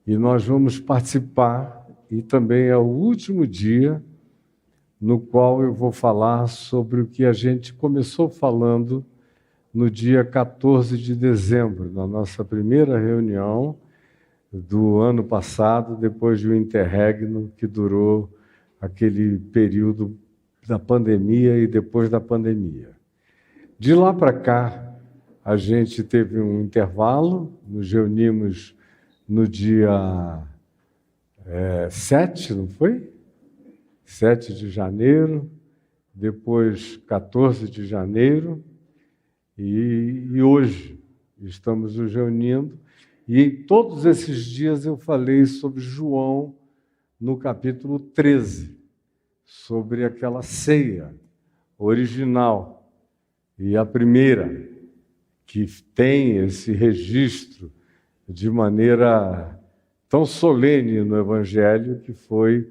e nós vamos participar, e também é o último dia no qual eu vou falar sobre o que a gente começou falando no dia 14 de dezembro, na nossa primeira reunião do ano passado, depois de um interregno que durou aquele período da pandemia e depois da pandemia. De lá para cá, a gente teve um intervalo, nos reunimos no dia 7, não foi? 7 de janeiro, depois 14 de janeiro, e hoje estamos nos reunindo, e em todos esses dias eu falei sobre João no capítulo 13, sobre aquela ceia original, e a primeira, que tem esse registro de maneira tão solene no Evangelho, que foi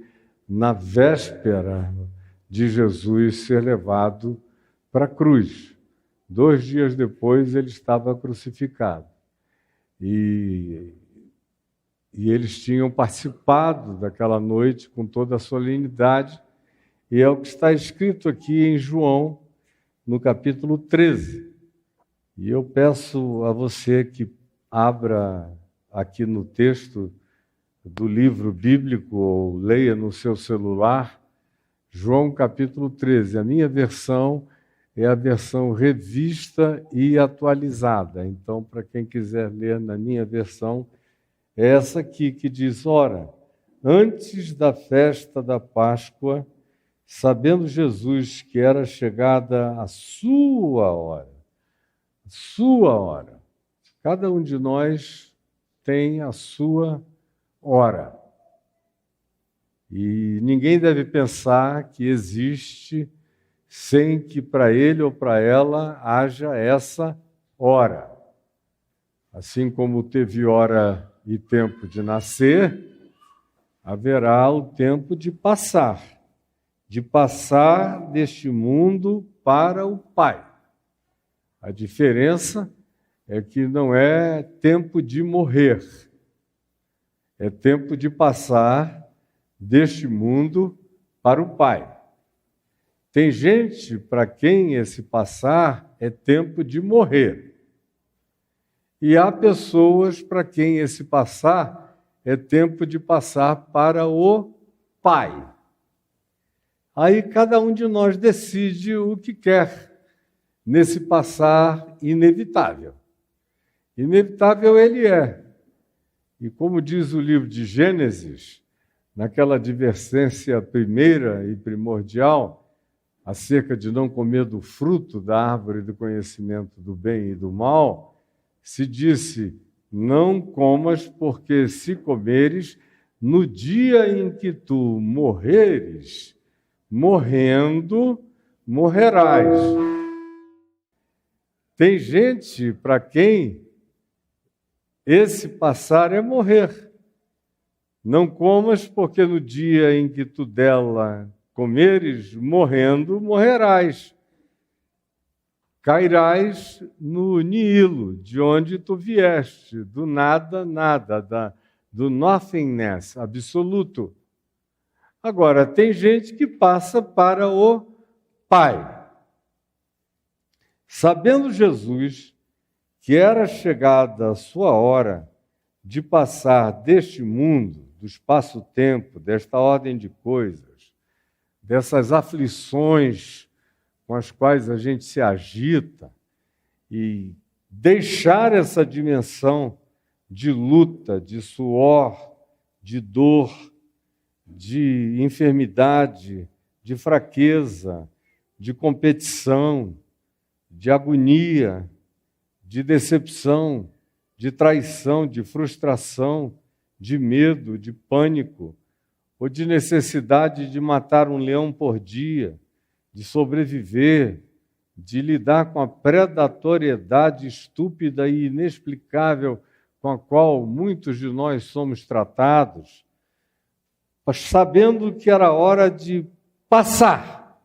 na véspera de Jesus ser levado para a cruz. 2 dias depois ele estava crucificado. E eles tinham participado daquela noite com toda a solenidade, e é o que está escrito aqui em João, no capítulo 13. E eu peço a você que abra aqui no texto do livro bíblico, ou leia no seu celular, João capítulo 13. A minha versão é a versão revista e atualizada. Então, para quem quiser ler na minha versão, é essa aqui que diz: ora, antes da festa da Páscoa, sabendo Jesus que era chegada a sua hora. Cada um de nós tem a sua hora. E ninguém deve pensar que existe sem que para ele ou para ela haja essa hora. Assim como teve hora e tempo de nascer, haverá o tempo de passar deste mundo para o Pai. A diferença é que não é tempo de morrer, é tempo de passar deste mundo para o Pai. Tem gente para quem esse passar é tempo de morrer. E há pessoas para quem esse passar é tempo de passar para o Pai. Aí cada um de nós decide o que quer nesse passar inevitável. Inevitável ele é. E como diz o livro de Gênesis, naquela advertência primeira e primordial, acerca de não comer do fruto da árvore do conhecimento do bem e do mal, se disse: não comas, porque se comeres, no dia em que tu morreres, morrendo, morrerás. Tem gente para quem esse passar é morrer. Não comas, porque no dia em que tu dela comeres, morrendo, morrerás. Cairás no Nilo, de onde tu vieste, do nada, nada, do nothingness, absoluto. Agora, tem gente que passa para o Pai. Sabendo Jesus que era chegada a sua hora de passar deste mundo, do espaço-tempo, desta ordem de coisas, dessas aflições com as quais a gente se agita, e deixar essa dimensão de luta, de suor, de dor, de enfermidade, de fraqueza, de competição, de agonia, de decepção, de traição, de frustração, de medo, de pânico, ou de necessidade de matar um leão por dia, de sobreviver, de lidar com a predatoriedade estúpida e inexplicável com a qual muitos de nós somos tratados, mas sabendo que era hora de passar,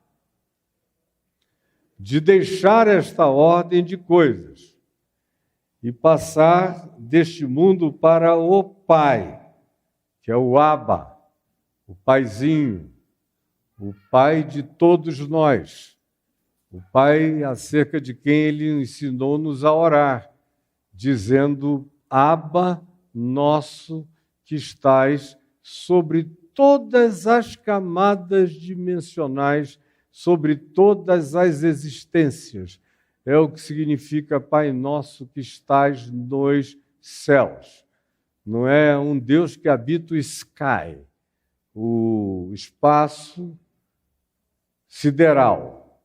de deixar esta ordem de coisas e passar deste mundo para o Pai. que é o Abba, o Paizinho, o Pai de todos nós, o Pai acerca de quem Ele ensinou-nos a orar, dizendo: Abba, nosso que estais sobre todas as camadas dimensionais, sobre todas as existências. É o que significa Pai nosso que estais nos céus. Não é um Deus que habita o sky, o espaço sideral.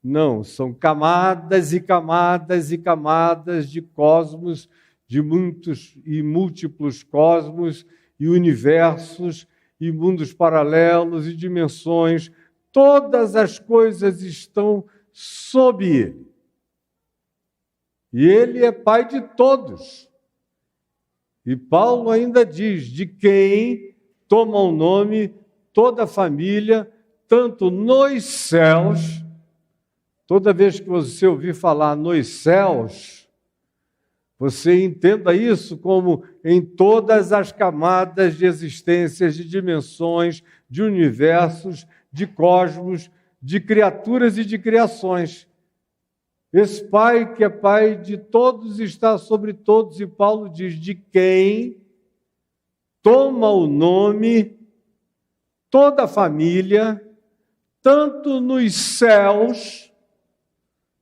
Não, são camadas e camadas e camadas de cosmos, de muitos e múltiplos cosmos e universos e mundos paralelos e dimensões. Todas as coisas estão sob Ele. E Ele é Pai de todos. E Paulo ainda diz: de quem toma o nome toda a família, tanto nos céus. Toda vez que você ouvir falar nos céus, você entenda isso como em todas as camadas de existências, de dimensões, de universos, de cosmos, de criaturas e de criações. Esse Pai, que é Pai de todos, está sobre todos, e Paulo diz: de quem toma o nome toda a família, tanto nos céus,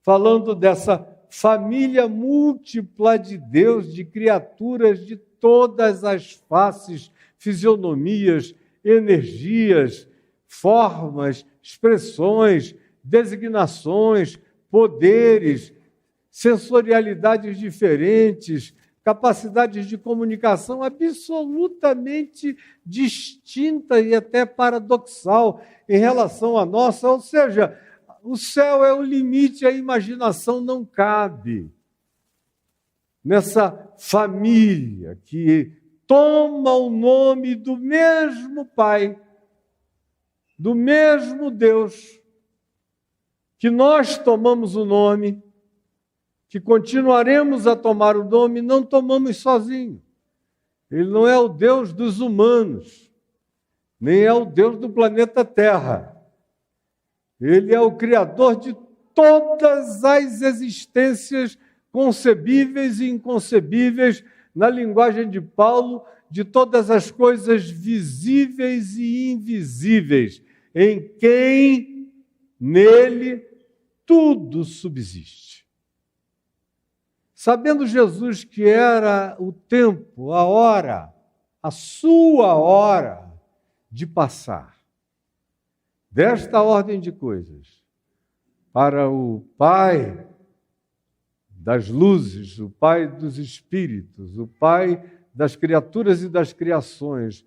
falando dessa família múltipla de Deus, de criaturas de todas as faces, fisionomias, energias, formas, expressões, designações, poderes, sensorialidades diferentes, capacidades de comunicação absolutamente distinta e até paradoxal em relação à nossa, ou seja, o céu é o limite, a imaginação não cabe nessa família que toma o nome do mesmo Pai, do mesmo Deus, que nós tomamos o nome, que continuaremos a tomar o nome, não tomamos sozinho. Ele não é o Deus dos humanos, nem é o Deus do planeta Terra. Ele é o Criador de todas as existências concebíveis e inconcebíveis, na linguagem de Paulo, de todas as coisas visíveis e invisíveis, em quem, nele, tudo subsiste. Sabendo Jesus que era o tempo, a hora, a sua hora de passar desta ordem de coisas para o Pai das luzes, o Pai dos espíritos, o Pai das criaturas e das criações,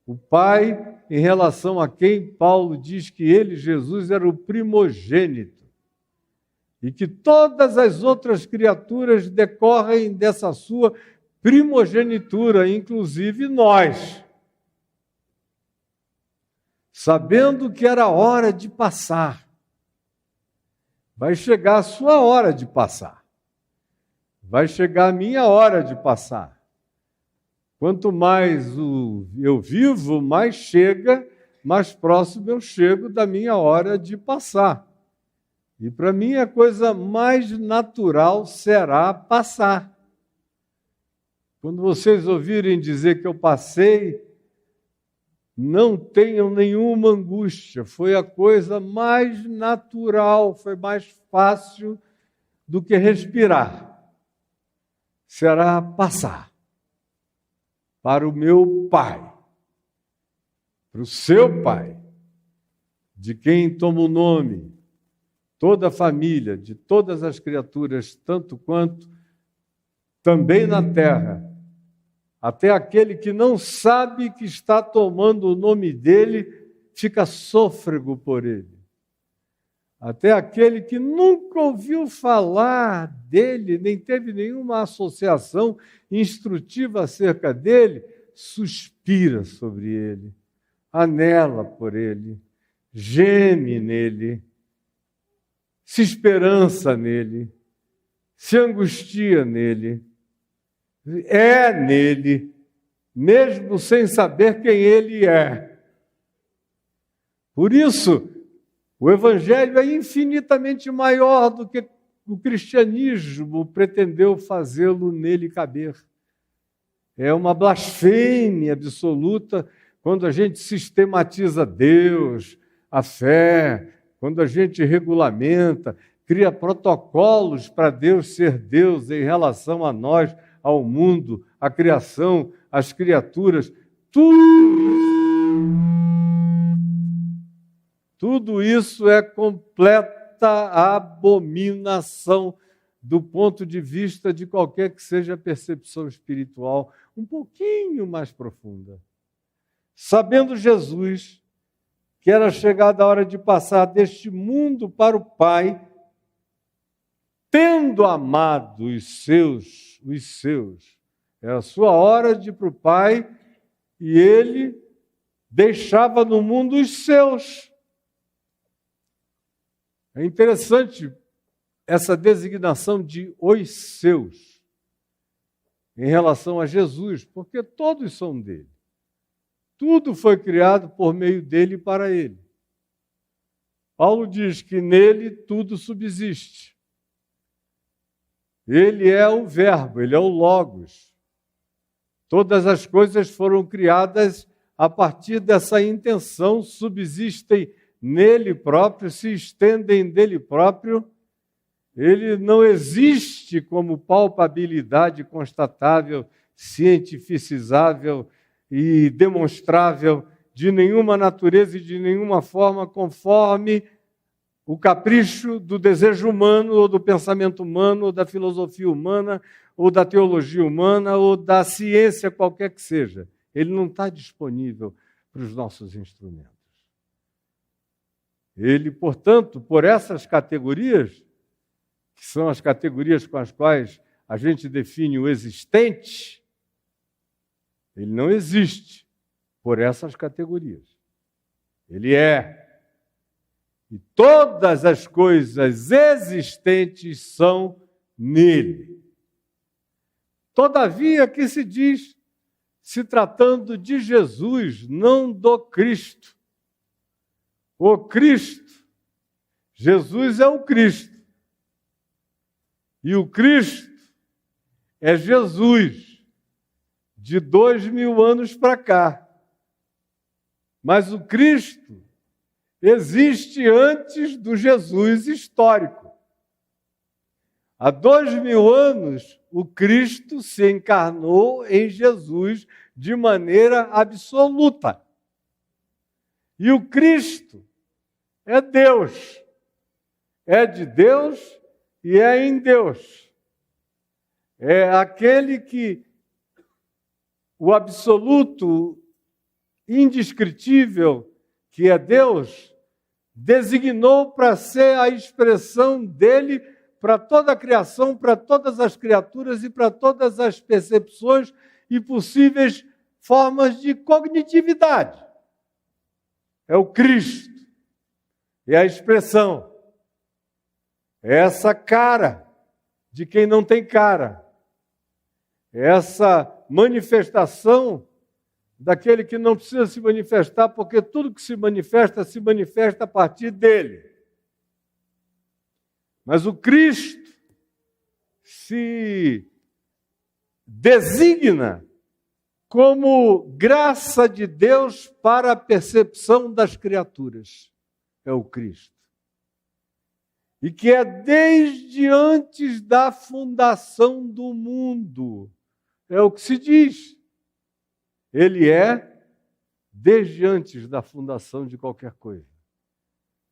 o Pai em relação a quem Paulo diz que ele, Jesus, era o primogênito e que todas as outras criaturas decorrem dessa sua primogenitura, inclusive nós. Sabendo que era hora de passar, vai chegar a sua hora de passar, vai chegar a minha hora de passar. Quanto mais eu vivo, mais chega, mais próximo eu chego da minha hora de passar. E para mim a coisa mais natural será passar. Quando vocês ouvirem dizer que eu passei, não tenham nenhuma angústia, foi a coisa mais natural, foi mais fácil do que respirar. Será passar para o meu Pai, para o seu Pai, de quem toma o nome toda a família, de todas as criaturas, tanto quanto também na terra, até aquele que não sabe que está tomando o nome dele, fica sôfrego por ele. Até aquele que nunca ouviu falar dele, nem teve nenhuma associação instrutiva acerca dele, suspira sobre ele, anela por ele, geme nele, se esperança nele, se angustia nele, é nele, mesmo sem saber quem ele é. Por isso, o Evangelho é infinitamente maior do que o cristianismo pretendeu fazê-lo nele caber. É uma blasfêmia absoluta quando a gente sistematiza Deus, a fé, quando a gente regulamenta, cria protocolos para Deus ser Deus em relação a nós, ao mundo, à criação, às criaturas. Tudo isso é completa abominação do ponto de vista de qualquer que seja a percepção espiritual um pouquinho mais profunda. Sabendo Jesus que era chegada a hora de passar deste mundo para o Pai, tendo amado os seus, era a sua hora de ir para o Pai, e ele deixava no mundo os seus. É interessante essa designação de os seus em relação a Jesus, porque todos são dele. Tudo foi criado por meio dele e para ele. Paulo diz que nele tudo subsiste. Ele é o Verbo, ele é o Logos. Todas as coisas foram criadas a partir dessa intenção, subsistem nele próprio, se estendem dele próprio. Ele não existe como palpabilidade constatável, cientificizável e demonstrável de nenhuma natureza e de nenhuma forma, conforme o capricho do desejo humano, ou do pensamento humano, ou da filosofia humana, ou da teologia humana, ou da ciência qualquer que seja. Ele não está disponível para os nossos instrumentos. Ele, portanto, por essas categorias, que são as categorias com as quais a gente define o existente, ele não existe por essas categorias. Ele é. E todas as coisas existentes são nele. Todavia, que se diz, se tratando de Jesus, não do Cristo. O Cristo, Jesus é o Cristo. E o Cristo é Jesus, de 2000 anos para cá. Mas o Cristo existe antes do Jesus histórico. Há 2000 anos, o Cristo se encarnou em Jesus de maneira absoluta. E o Cristo é Deus. É de Deus e é em Deus. É aquele que o absoluto, indescritível, que é Deus, designou para ser a expressão dele para toda a criação, para todas as criaturas e para todas as percepções e possíveis formas de cognitividade. É o Cristo, é a expressão, é essa cara de quem não tem cara, é essa manifestação daquele que não precisa se manifestar, porque tudo que se manifesta a partir dele. Mas o Cristo se designa como graça de Deus para a percepção das criaturas. É o Cristo. E que é desde antes da fundação do mundo. É o que se diz. Ele é desde antes da fundação de qualquer coisa.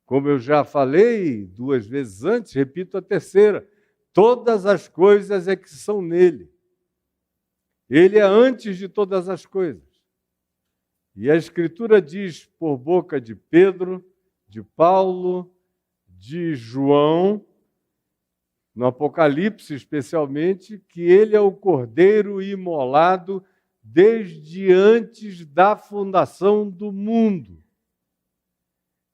Como eu já falei 2 vezes antes, repito a terceira, todas as coisas é que são nele. Ele é antes de todas as coisas. E a Escritura diz por boca de Pedro, de Paulo, de João, no Apocalipse especialmente, que ele é o Cordeiro imolado desde antes da fundação do mundo.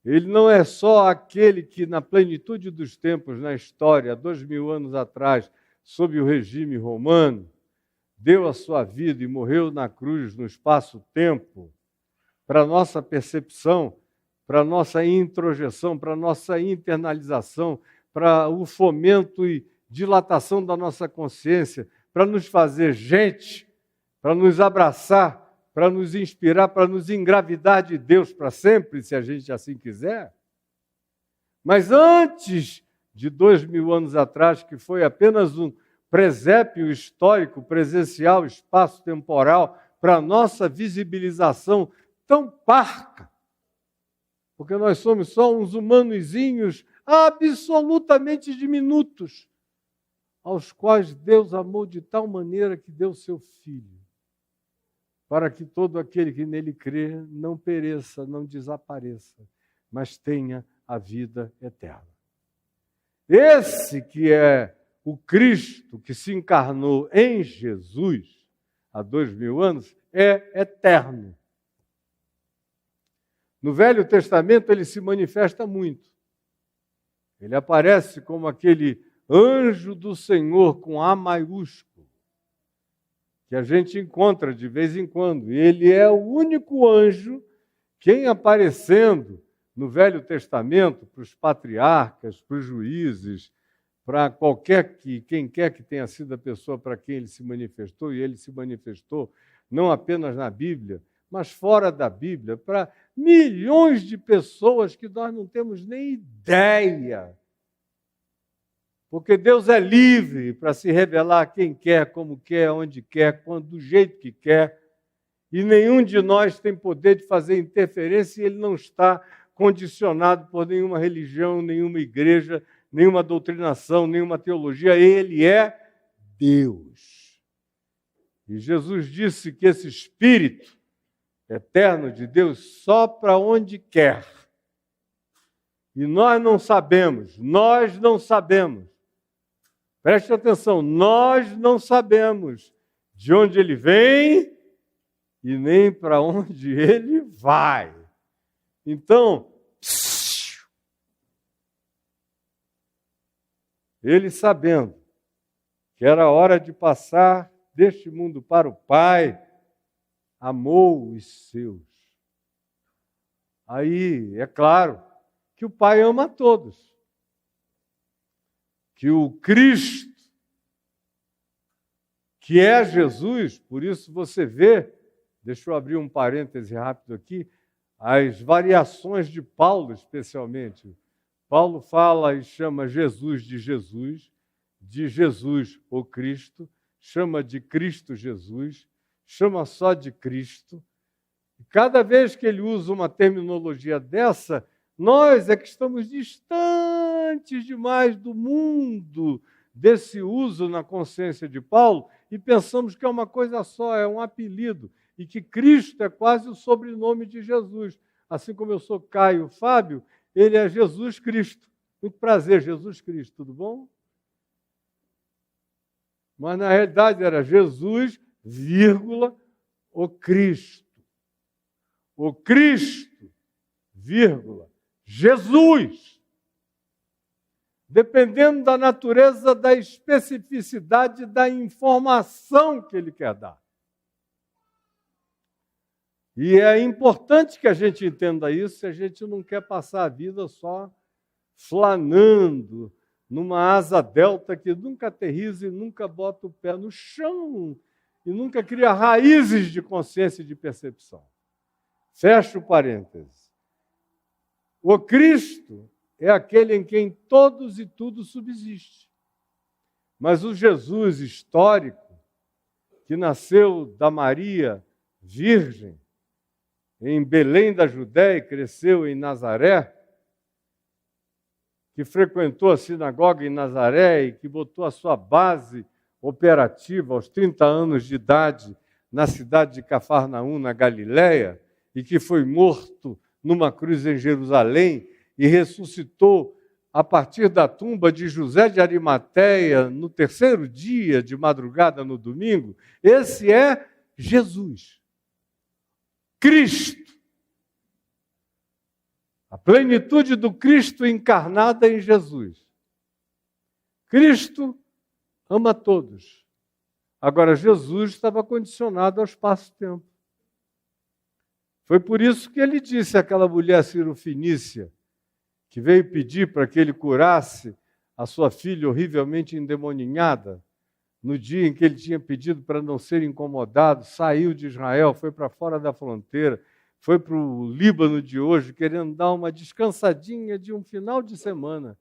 Ele não é só aquele que, na plenitude dos tempos, na história, 2000 anos atrás, sob o regime romano, deu a sua vida e morreu na cruz no espaço-tempo, para a nossa percepção, para a nossa introjeção, para a nossa internalização, para o fomento e dilatação da nossa consciência, para nos fazer gente, para nos abraçar, para nos inspirar, para nos engravidar de Deus para sempre, se a gente assim quiser. Mas antes de 2000 anos atrás, que foi apenas um presépio histórico, presencial, espaço-temporal, para a nossa visibilização tão parca, porque nós somos só uns humanozinhos absolutamente diminutos, aos quais Deus amou de tal maneira que deu seu Filho, para que todo aquele que nele crê não pereça, não desapareça, mas tenha a vida eterna. Esse que é o Cristo que se encarnou em Jesus há 2000 anos é eterno. No Velho Testamento ele se manifesta muito. Ele aparece como aquele anjo do Senhor com A maiúsculo, que a gente encontra de vez em quando. E ele é o único anjo que, em aparecendo no Velho Testamento, para os patriarcas, para os juízes, para quem quer que tenha sido a pessoa para quem ele se manifestou, e ele se manifestou não apenas na Bíblia, mas fora da Bíblia, para milhões de pessoas que nós não temos nem ideia. Porque Deus é livre para se revelar a quem quer, como quer, onde quer, do jeito que quer. E nenhum de nós tem poder de fazer interferência e ele não está condicionado por nenhuma religião, nenhuma igreja, nenhuma doutrinação, nenhuma teologia. Ele é Deus. E Jesus disse que esse Espírito eterno de Deus sopra onde quer. E nós não sabemos. Preste atenção, nós não sabemos de onde ele vem e nem para onde ele vai. Então, ele sabendo que era hora de passar deste mundo para o Pai, amou os seus. Aí, é claro que o Pai ama a todos. Que o Cristo, que é Jesus, por isso você vê, deixa eu abrir um parêntese rápido aqui, as variações de Paulo, especialmente. Paulo fala e chama Jesus, o Cristo, chama de Cristo Jesus, chama só de Cristo. E cada vez que ele usa uma terminologia dessa, nós é que estamos distantes demais do mundo desse uso na consciência de Paulo e pensamos que é uma coisa só, é um apelido, e que Cristo é quase o sobrenome de Jesus. Assim como eu sou Caio Fábio, ele é Jesus Cristo. Muito prazer, Jesus Cristo, tudo bom? Mas na realidade era Jesus, vírgula, o Cristo. O Cristo, vírgula, Jesus. Dependendo da natureza, da especificidade da informação que ele quer dar. E é importante que a gente entenda isso, se a gente não quer passar a vida só flanando numa asa delta que nunca aterriza e nunca bota o pé no chão e nunca cria raízes de consciência e de percepção. Fecha o parêntese. O Cristo é aquele em quem todos e tudo subsiste. Mas o Jesus histórico, que nasceu da Maria virgem, em Belém da Judéia e cresceu em Nazaré, que frequentou a sinagoga em Nazaré e que botou a sua base operativa aos 30 anos de idade na cidade de Cafarnaum, na Galiléia, e que foi morto numa cruz em Jerusalém e ressuscitou a partir da tumba de José de Arimateia no terceiro dia de madrugada no domingo. Esse é Jesus. Cristo. A plenitude do Cristo encarnada em Jesus. Cristo ama todos, Agora, Jesus estava condicionado ao espaço-tempo. Foi por isso que ele disse àquela mulher cirofenícia, que veio pedir para que ele curasse a sua filha horrivelmente endemoninhada, no dia em que ele tinha pedido para não ser incomodado, saiu de Israel, foi para fora da fronteira, foi para o Líbano de hoje, querendo dar uma descansadinha de um final de semana,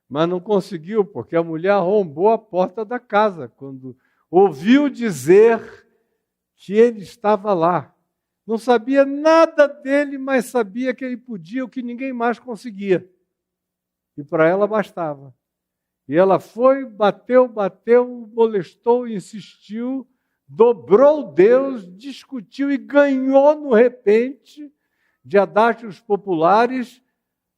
mas não conseguiu, porque a mulher arrombou a porta da casa, quando ouviu dizer que ele estava lá. Não sabia nada dele, mas sabia que ele podia o que ninguém mais conseguia. E para ela bastava. E ela foi, bateu, molestou, insistiu, dobrou Deus, discutiu e ganhou no repente de adágios populares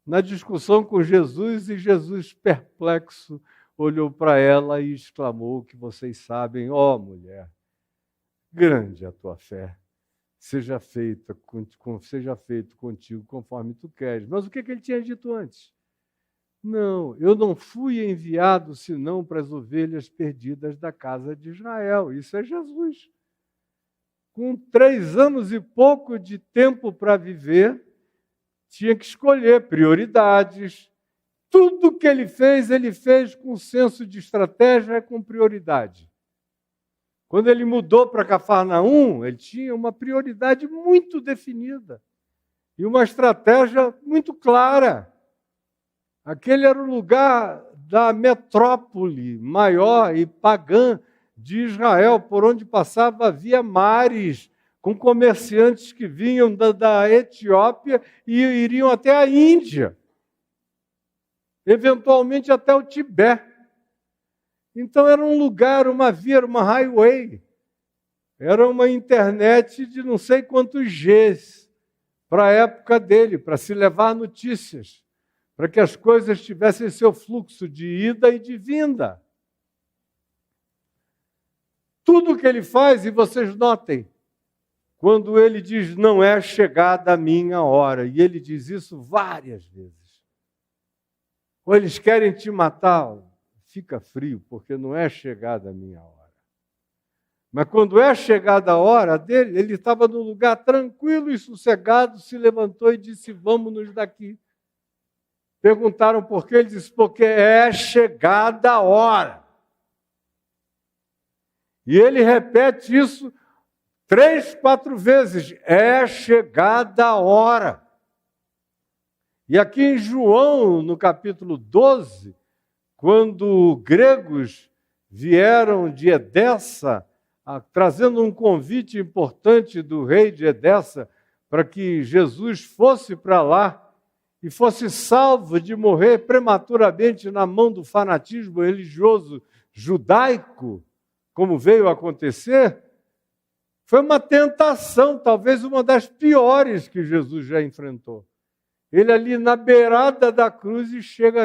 na discussão com Jesus, e Jesus, perplexo, olhou para ela e exclamou: que vocês sabem, ó mulher, grande a tua fé, seja feito contigo conforme tu queres. Mas o que ele tinha dito antes? Não, eu não fui enviado senão para as ovelhas perdidas da casa de Israel. Isso é Jesus. Com 3 anos e pouco de tempo para viver, tinha que escolher prioridades. Tudo que ele fez com senso de estratégia, com prioridade. Quando ele mudou para Cafarnaum, ele tinha uma prioridade muito definida e uma estratégia muito clara. Aquele era o lugar da metrópole maior e pagã de Israel, por onde passava havia mares, com comerciantes que vinham da Etiópia e iriam até a Índia, eventualmente até o Tibete. Então era um lugar, uma via, uma highway, era uma internet de não sei quantos Gs para a época dele, para se levar notícias, para que as coisas tivessem seu fluxo de ida e de vinda. Tudo que ele faz, e vocês notem, quando ele diz: não é chegada a minha hora, e ele diz isso várias vezes. Ou eles querem te matar, fica frio, porque não é chegada a minha hora. Mas quando é chegada a hora dele, ele estava num lugar tranquilo e sossegado, se levantou e disse: vamos-nos daqui. Perguntaram por quê, ele disse: porque é chegada a hora. E ele repete isso 3, 4 vezes: é chegada a hora. E aqui em João, no capítulo 12, quando gregos vieram de Edessa, trazendo um convite importante do rei de Edessa, para que Jesus fosse para lá e fosse salvo de morrer prematuramente na mão do fanatismo religioso judaico, como veio a acontecer, foi uma tentação, talvez uma das piores que Jesus já enfrentou. Ele ali na beirada da cruz e chega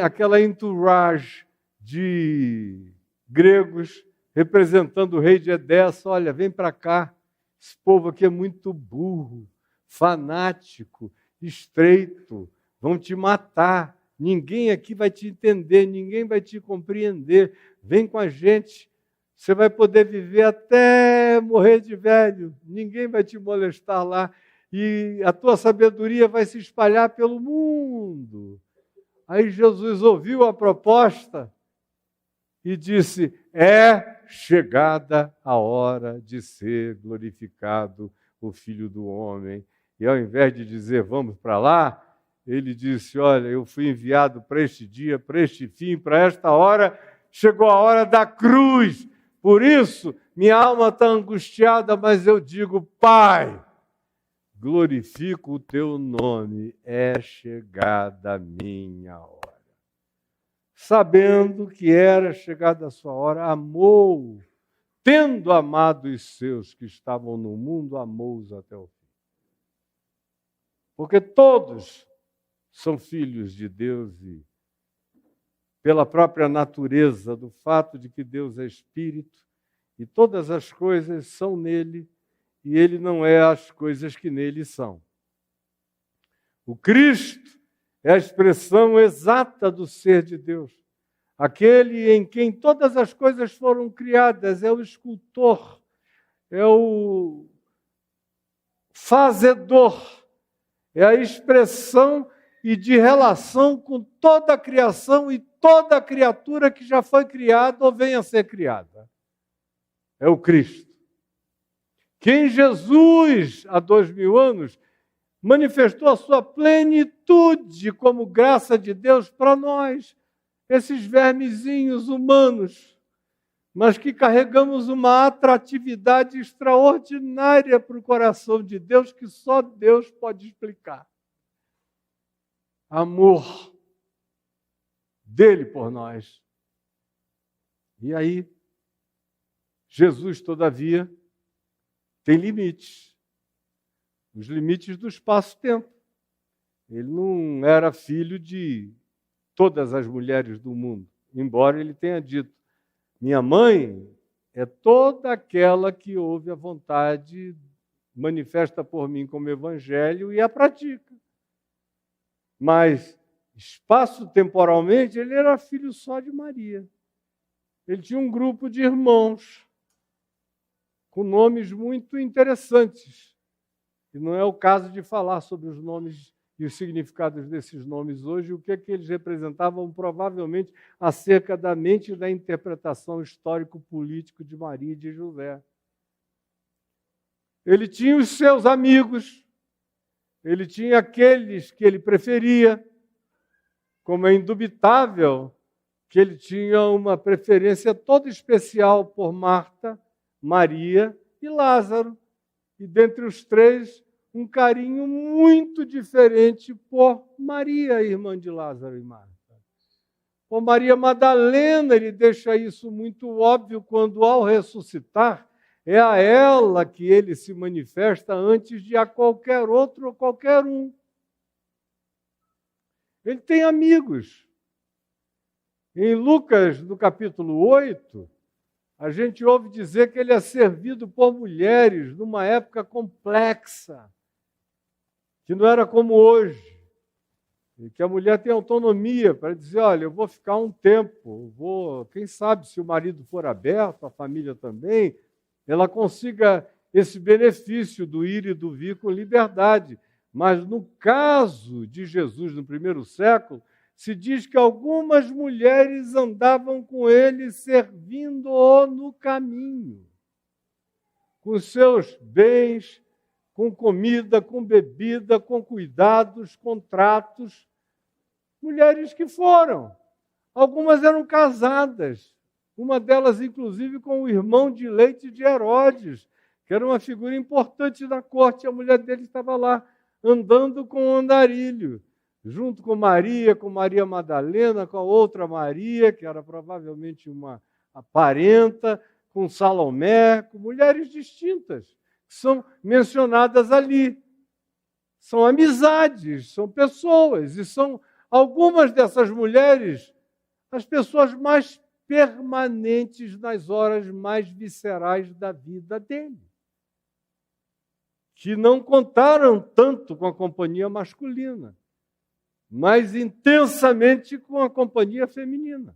aquela entourage de gregos representando o rei de Edessa: olha, vem para cá, esse povo aqui é muito burro, fanático, estreito, vão te matar, ninguém aqui vai te entender, ninguém vai te compreender, vem com a gente, você vai poder viver até morrer de velho, ninguém vai te molestar lá, e a tua sabedoria vai se espalhar pelo mundo. Aí Jesus ouviu a proposta e disse: é chegada a hora de ser glorificado o Filho do Homem. E ao invés de dizer vamos para lá, ele disse: olha, eu fui enviado para este dia, para este fim, para esta hora, chegou a hora da cruz. Por isso, minha alma está angustiada, mas eu digo: Pai, glorifico o teu nome, é chegada a minha hora. Sabendo que era chegada a sua hora, amou, tendo amado os seus que estavam no mundo, amou-os até o fim. Porque todos são filhos de Deus e, pela própria natureza do fato de que Deus é Espírito e todas as coisas são nele e ele não é as coisas que nele são. O Cristo é a expressão exata do ser de Deus. aquele em quem todas as coisas foram criadas, é o escultor, é o fazedor, é a expressão e de relação com toda a criação e toda a criatura que já foi criada ou venha a ser criada. É o Cristo. Que em Jesus, há 2000 anos, manifestou a sua plenitude como graça de Deus para nós, esses vermezinhos humanos, mas que carregamos uma atratividade extraordinária para o coração de Deus que só Deus pode explicar. Amor dele por nós. E aí, Jesus, todavia, tem limites. Os limites do espaço-tempo. Ele não era filho de todas as mulheres do mundo, embora ele tenha dito: minha mãe é toda aquela que ouve a vontade, manifesta por mim como evangelho e a pratica. Mas, espaço-temporalmente, ele era filho só de Maria. Ele tinha um grupo de irmãos com nomes muito interessantes. E não é o caso de falar sobre os nomes e os significados desses nomes hoje, o que é que eles representavam provavelmente acerca da mente e da interpretação histórico-político de Maria e de José. Ele tinha os seus amigos, ele tinha aqueles que ele preferia, como é indubitável que ele tinha uma preferência toda especial por Marta, Maria e Lázaro. E dentre os três, um carinho muito diferente por Maria, irmã de Lázaro e Marta. Por Maria Madalena, ele deixa isso muito óbvio quando, ao ressuscitar, é a ela que ele se manifesta antes de a qualquer outro ou qualquer um. Ele tem amigos. Em Lucas, no capítulo 8, a gente ouve dizer que ele é servido por mulheres numa época complexa, que não era como hoje, e que a mulher tem autonomia para dizer: olha, eu vou ficar um tempo, quem sabe se o marido for aberto, a família também, ela consiga esse benefício do ir e do vir com liberdade. Mas no caso de Jesus, no primeiro século, se diz que algumas mulheres andavam com ele servindo-o no caminho, com seus bens, com comida, com bebida, com cuidados, com tratos. Mulheres que foram. Algumas eram casadas. Uma delas, inclusive, com o irmão de leite de Herodes, que era uma figura importante da corte. A mulher dele estava lá, andando com o andarilho, junto com Maria Madalena, com a outra Maria, que era provavelmente uma parenta, com Salomé, com mulheres distintas, que são mencionadas ali. São amizades, são pessoas, e são algumas dessas mulheres as pessoas mais permanentes nas horas mais viscerais da vida dele, que não contaram tanto com a companhia masculina, mas intensamente com a companhia feminina.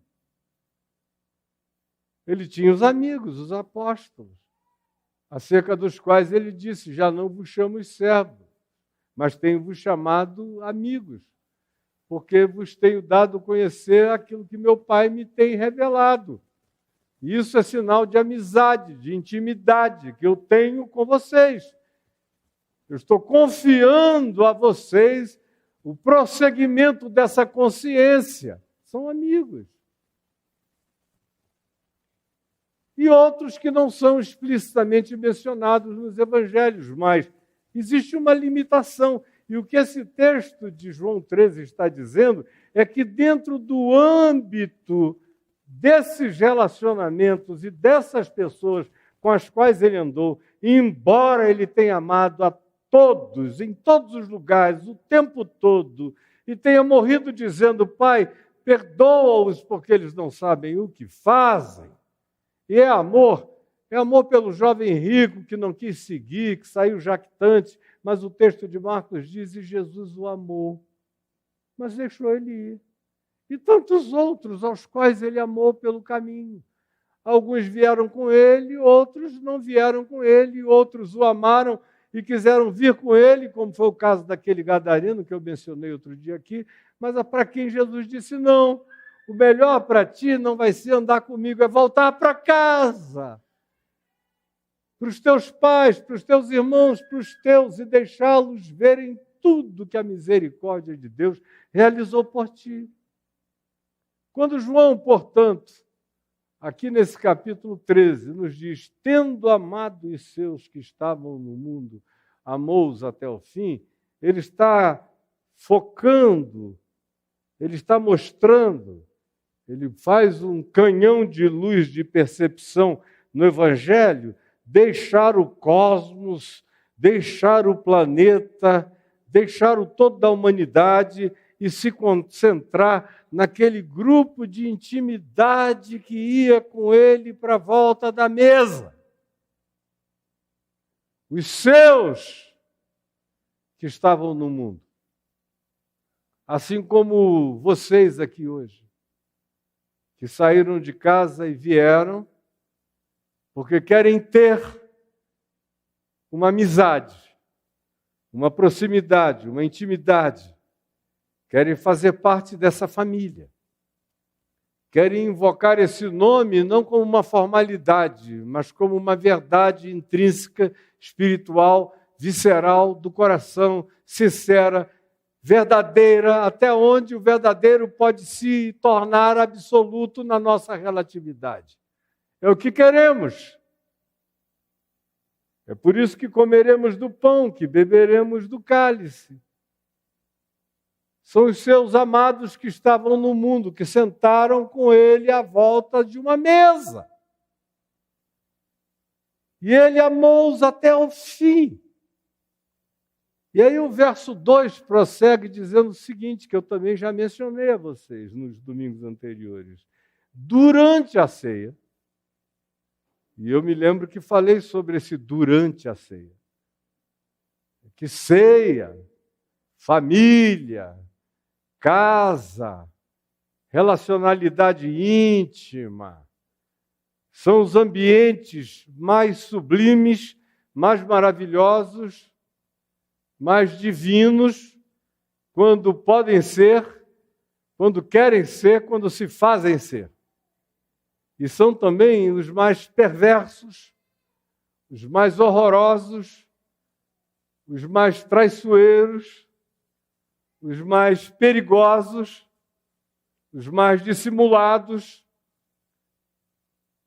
Ele tinha os amigos, os apóstolos, acerca dos quais ele disse: já não vos chamo servos, mas tenho-vos chamado amigos, porque vos tenho dado a conhecer aquilo que meu Pai me tem revelado. Isso é sinal de amizade, de intimidade que eu tenho com vocês. Eu estou confiando a vocês o prosseguimento dessa consciência. São amigos. E outros que não são explicitamente mencionados nos evangelhos, mas existe uma limitação. E o que esse texto de João 13 está dizendo é que dentro do âmbito desses relacionamentos e dessas pessoas com as quais ele andou, embora ele tenha amado a todos, em todos os lugares, o tempo todo, e tenha morrido dizendo: Pai, perdoa-os porque eles não sabem o que fazem. E é amor pelo jovem rico que não quis seguir, que saiu jactante, mas o texto de Marcos diz: e Jesus o amou, mas deixou ele ir. e tantos outros aos quais ele amou pelo caminho. Alguns vieram com ele, outros não vieram com ele, outros o amaram e quiseram vir com ele, como foi o caso daquele gadareno que eu mencionei outro dia aqui, mas para quem Jesus disse, não, o melhor para ti não vai ser andar comigo, é voltar para casa, para os teus pais, para os teus irmãos, para os teus, e deixá-los verem tudo que a misericórdia de Deus realizou por ti. Quando João, portanto, aqui nesse capítulo 13, nos diz, tendo amado os seus que estavam no mundo, amou-os até o fim, ele está focando, ele está mostrando, ele faz um canhão de luz de percepção no Evangelho, deixar o cosmos, deixar o planeta, deixar o todo da humanidade e se concentrar naquele grupo de intimidade que ia com ele para a volta da mesa. Os seus que estavam no mundo. Assim como vocês aqui hoje, que saíram de casa e vieram porque querem ter uma amizade, uma proximidade, uma intimidade. Querem fazer parte dessa família. Querem invocar esse nome não como uma formalidade, mas como uma verdade intrínseca, espiritual, visceral, do coração, sincera, verdadeira, até onde o verdadeiro pode se tornar absoluto na nossa relatividade. É o que queremos. É por isso que comeremos do pão, que beberemos do cálice. São os seus amados que estavam no mundo, que sentaram com ele à volta de uma mesa. E ele amou-os até o fim. E aí o verso 2 prossegue dizendo o seguinte, que eu também já mencionei a vocês nos domingos anteriores. Durante a ceia, e eu me lembro que falei sobre esse durante a ceia, que ceia, família, casa, relacionalidade íntima, são os ambientes mais sublimes, mais maravilhosos, mais divinos, quando podem ser, quando querem ser, quando se fazem ser. E são também os mais perversos, os mais horrorosos, os mais traiçoeiros, os mais perigosos, os mais dissimulados,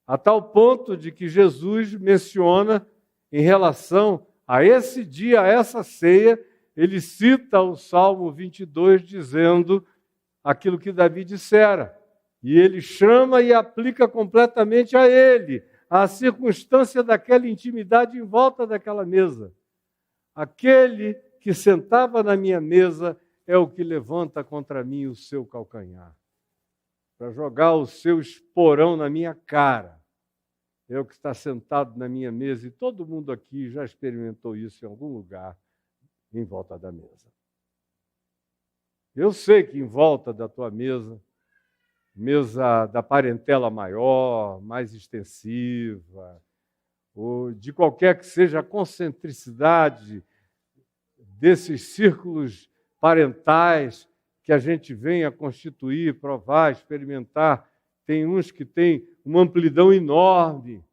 a tal ponto de que Jesus menciona em relação a esse dia, a essa ceia, ele cita o Salmo 22 dizendo aquilo que Davi dissera. E ele chama e aplica completamente a ele, a circunstância daquela intimidade em volta daquela mesa. Aquele que sentava na minha mesa é o que levanta contra mim o seu calcanhar, para jogar o seu esporão na minha cara. É o que está sentado na minha mesa, e todo mundo aqui já experimentou isso em algum lugar, em volta da mesa. Eu sei que em volta da tua mesa, mesa da parentela maior, mais extensiva, ou de qualquer que seja a concentricidade desses círculos parentais que a gente vem a constituir, provar, experimentar. Tem uns que têm uma amplidão enorme,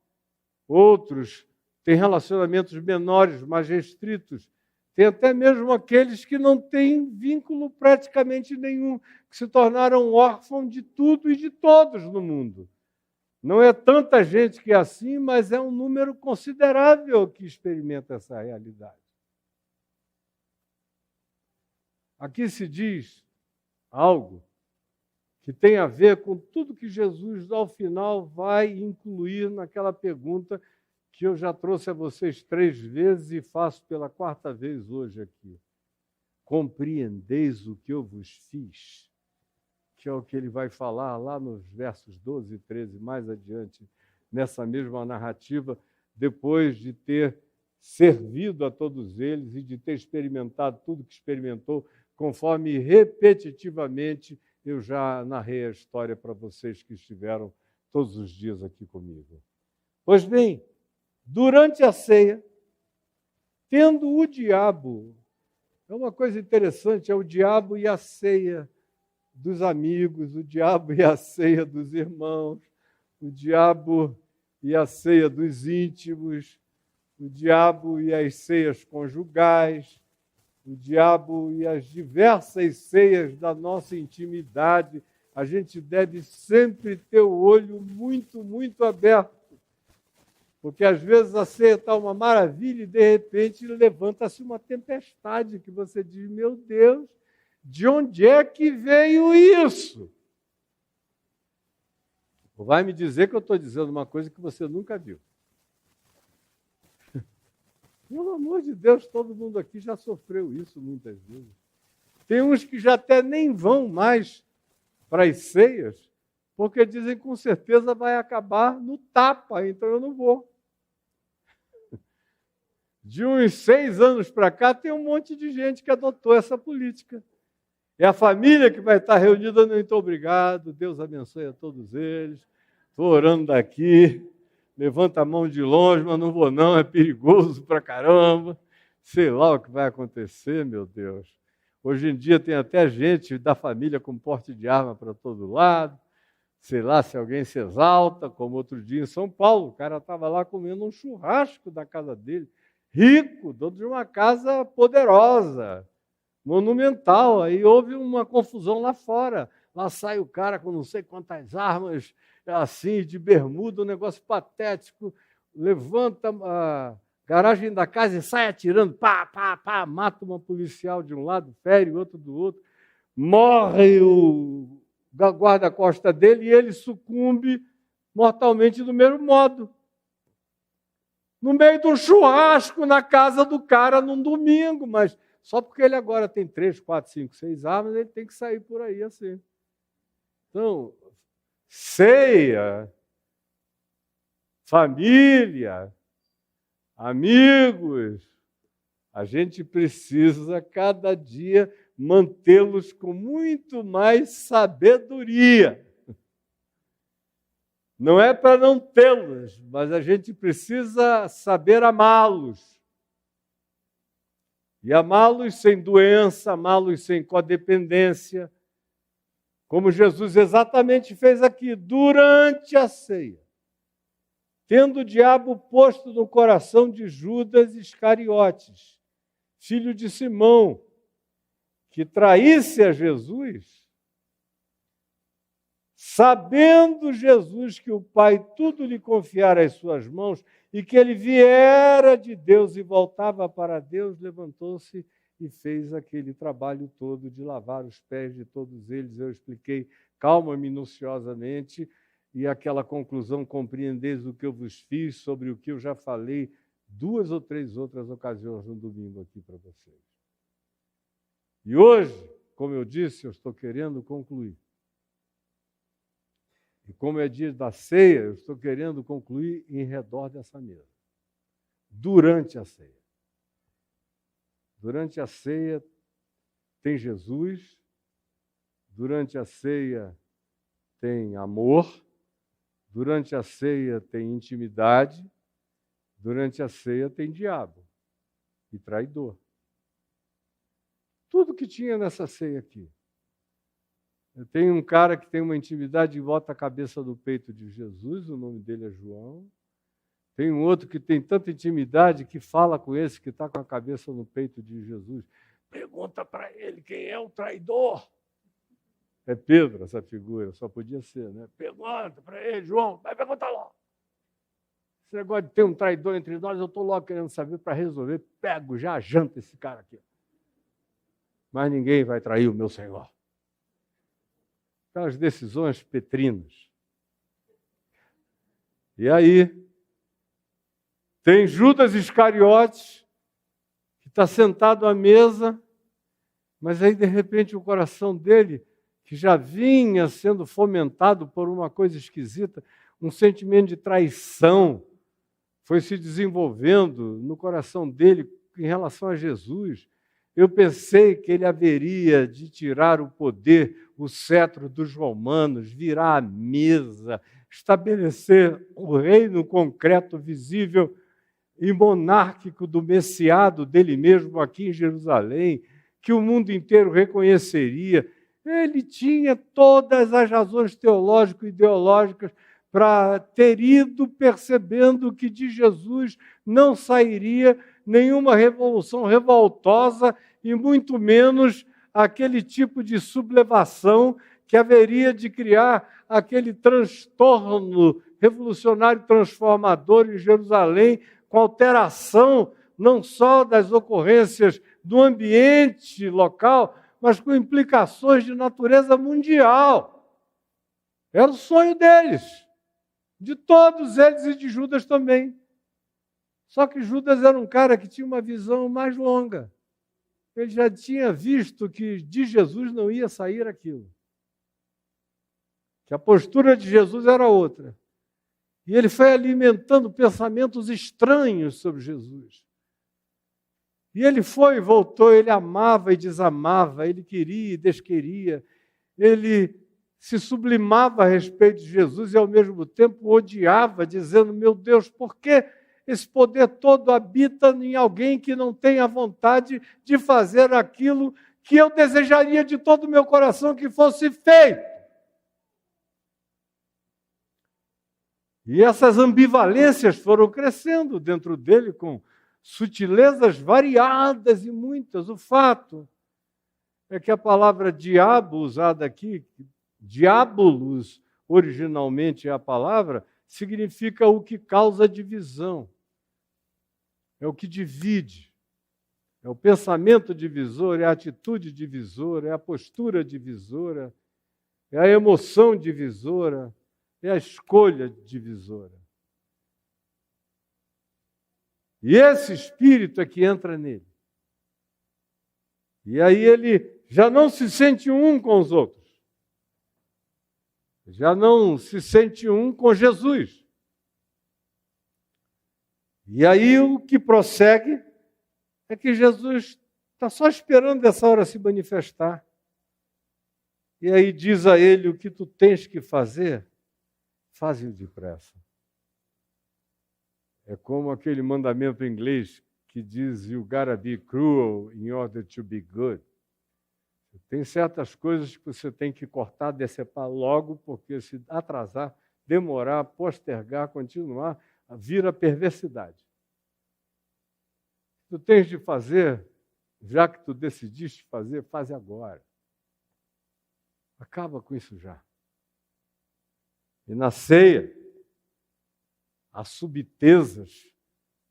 outros têm relacionamentos menores, mais restritos. Tem até mesmo aqueles que não têm vínculo praticamente nenhum, que se tornaram órfãos de tudo e de todos no mundo. Não é tanta gente que é assim, mas é um número considerável que experimenta essa realidade. Aqui se diz algo que tem a ver com tudo que Jesus, ao final, vai incluir naquela pergunta que eu já trouxe a vocês 3 vezes e faço pela 4ª vez hoje aqui. Compreendeis o que eu vos fiz? Que é o que ele vai falar lá nos versos 12 e 13, mais adiante, nessa mesma narrativa, depois de ter servido a todos eles e de ter experimentado tudo que experimentou, conforme repetitivamente eu já narrei a história para vocês que estiveram todos os dias aqui comigo. Pois bem, durante a ceia, tendo o diabo, é uma coisa interessante, é o diabo e a ceia dos amigos, o diabo e a ceia dos irmãos, o diabo e a ceia dos íntimos, o diabo e as ceias conjugais, o diabo e as diversas ceias da nossa intimidade. A gente deve sempre ter o olho muito, muito aberto, porque às vezes a ceia está uma maravilha e de repente levanta-se uma tempestade que você diz, meu Deus, de onde é que veio isso? Vai me dizer que eu estou dizendo uma coisa que você nunca viu. Pelo amor de Deus, todo mundo aqui já sofreu isso muitas vezes. Tem uns que já até nem vão mais para as ceias, porque dizem com certeza vai acabar no tapa, então eu não vou. De uns 6 anos para cá, tem um monte de gente que adotou essa política. É a família que vai estar reunida, muito obrigado, Deus abençoe a todos eles. Estou orando daqui. Levanta a mão de longe, mas não vou não, é perigoso pra caramba. Sei lá o que vai acontecer, meu Deus. Hoje em dia tem até gente da família com porte de arma para todo lado. Sei lá se alguém se exalta, como outro dia em São Paulo. O cara estava lá comendo um churrasco da casa dele. Rico, dono de uma casa poderosa, monumental. Aí houve uma confusão lá fora. Lá sai o cara com não sei quantas armas, assim, de bermuda, um negócio patético, levanta a garagem da casa e sai atirando, pá, pá, pá, mata uma policial de um lado, fere o outro do outro, morre o guarda-costa dele e ele sucumbe mortalmente do mesmo modo. No meio de um churrasco na casa do cara num domingo, mas só porque ele agora tem 3, 4, 5, 6 armas, ele tem que sair por aí assim. Então, ceia, família, amigos, a gente precisa cada dia mantê-los com muito mais sabedoria. Não é para não tê-los, mas a gente precisa saber amá-los. E amá-los sem doença, amá-los sem codependência, como Jesus exatamente fez aqui, durante a ceia, tendo o diabo posto no coração de Judas Iscariotes, filho de Simão, que traísse a Jesus, sabendo Jesus que o Pai tudo lhe confiara às suas mãos e que ele viera de Deus e voltava para Deus, levantou-se e fez aquele trabalho todo de lavar os pés de todos eles. Eu expliquei calma, minuciosamente, e aquela conclusão, compreendeis o que eu vos fiz, sobre o que eu já falei 2 ou 3 outras ocasiões no domingo aqui para vocês. E hoje, como eu disse, eu estou querendo concluir. E como é dia da ceia, eu estou querendo concluir em redor dessa mesa. Durante a ceia. Durante a ceia tem Jesus, durante a ceia tem amor, durante a ceia tem intimidade, durante a ceia tem diabo e traidor. Tudo que tinha nessa ceia aqui. Tem um cara que tem uma intimidade e bota a cabeça no peito de Jesus, o nome dele é João. Tem um outro que tem tanta intimidade que fala com esse que está com a cabeça no peito de Jesus. Pergunta para ele quem é o traidor. É Pedro essa figura, só podia ser, né? Pergunta para ele, João, vai perguntar logo. Esse negócio de ter um traidor entre nós, eu estou logo querendo saber para resolver. Pego, já janta esse cara aqui. Mas ninguém vai trair o meu Senhor. Aquelas decisões petrinas. E aí, tem Judas Iscariotes, que está sentado à mesa, mas aí, de repente, o coração dele, que já vinha sendo fomentado por uma coisa esquisita, um sentimento de traição, foi se desenvolvendo no coração dele em relação a Jesus. Eu pensei que ele haveria de tirar o poder, o cetro dos romanos, virar a mesa, estabelecer o reino concreto, visível e monárquico do Messiado dele mesmo aqui em Jerusalém, que o mundo inteiro reconheceria. Ele tinha todas as razões teológico-ideológicas para ter ido percebendo que de Jesus não sairia nenhuma revolução revoltosa e muito menos aquele tipo de sublevação que haveria de criar aquele transtorno revolucionário transformador em Jerusalém, com alteração não só das ocorrências do ambiente local, mas com implicações de natureza mundial. Era o sonho deles, de todos eles e de Judas também. Só que Judas era um cara que tinha uma visão mais longa. Ele já tinha visto que de Jesus não ia sair aquilo. Que a postura de Jesus era outra. E ele foi alimentando pensamentos estranhos sobre Jesus. E ele foi e voltou, ele amava e desamava, ele queria e desqueria, ele se sublimava a respeito de Jesus e ao mesmo tempo odiava, dizendo, meu Deus, por que esse poder todo habita em alguém que não tem a vontade de fazer aquilo que eu desejaria de todo o meu coração que fosse feito? E essas ambivalências foram crescendo dentro dele com sutilezas variadas e muitas. O fato é que a palavra diabo usada aqui, diabolos, originalmente é a palavra, significa o que causa divisão. É o que divide. É o pensamento divisor, é a atitude divisora, é a postura divisora, é a emoção divisora, é a escolha divisora. E esse espírito é que entra nele. E aí ele já não se sente um com os outros. Já não se sente um com Jesus. E aí o que prossegue é que Jesus está só esperando essa hora se manifestar. E aí diz a ele, o que tu tens que fazer, faze-o depressa. É como aquele mandamento em inglês que diz, you gotta be cruel in order to be good. Tem certas coisas que você tem que cortar, decepar logo, porque se atrasar, demorar, postergar, continuar, vira perversidade. Tu tens de fazer, já que tu decidiste fazer, faze agora. Acaba com isso já. E na ceia, há subtezas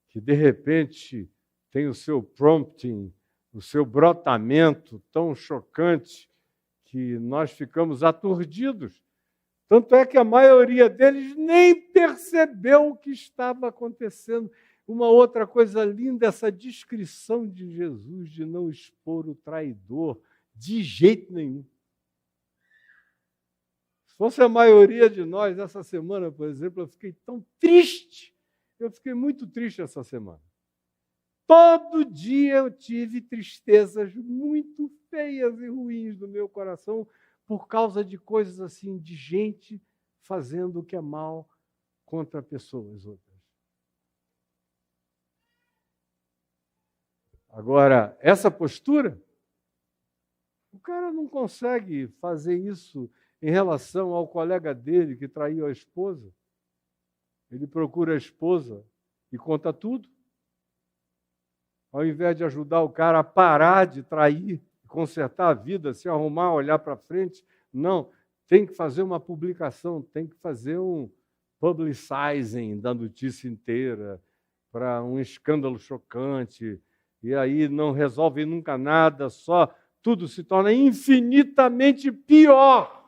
que, de repente, tem o seu prompting, o seu brotamento tão chocante que nós ficamos aturdidos. Tanto é que a maioria deles nem percebeu o que estava acontecendo. Uma outra coisa linda, essa descrição de Jesus de não expor o traidor de jeito nenhum. Se fosse a maioria de nós, essa semana, por exemplo, eu fiquei tão triste. Eu fiquei muito triste essa semana. Todo dia eu tive tristezas muito feias e ruins no meu coração por causa de coisas assim, de gente fazendo o que é mal contra pessoas outras. Agora, essa postura, o cara não consegue fazer isso em relação ao colega dele que traiu a esposa. Ele procura a esposa e conta tudo. Ao invés de ajudar o cara a parar de trair, consertar a vida, se arrumar, olhar para frente, não. Tem que fazer uma publicação, tem que fazer um publicizing da notícia inteira para um escândalo chocante. E aí não resolve nunca nada, só tudo se torna infinitamente pior.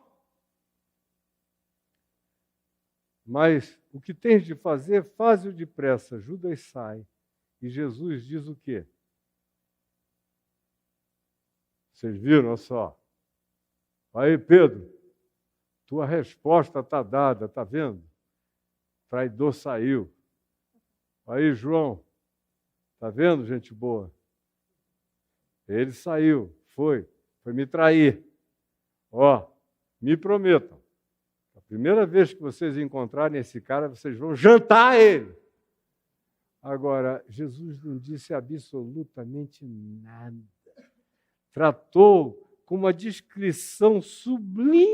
Mas o que tens de fazer, faze-o depressa. Judas sai. E Jesus diz o quê? Vocês viram, olha só. Aí, Pedro, tua resposta está dada, está vendo? O traidor saiu. Aí, João, está vendo, gente boa? Ele saiu, foi me trair. Ó, Me prometam. A primeira vez que vocês encontrarem esse cara, vocês vão jantar ele. Agora, Jesus não disse absolutamente nada. Tratou com uma descrição sublime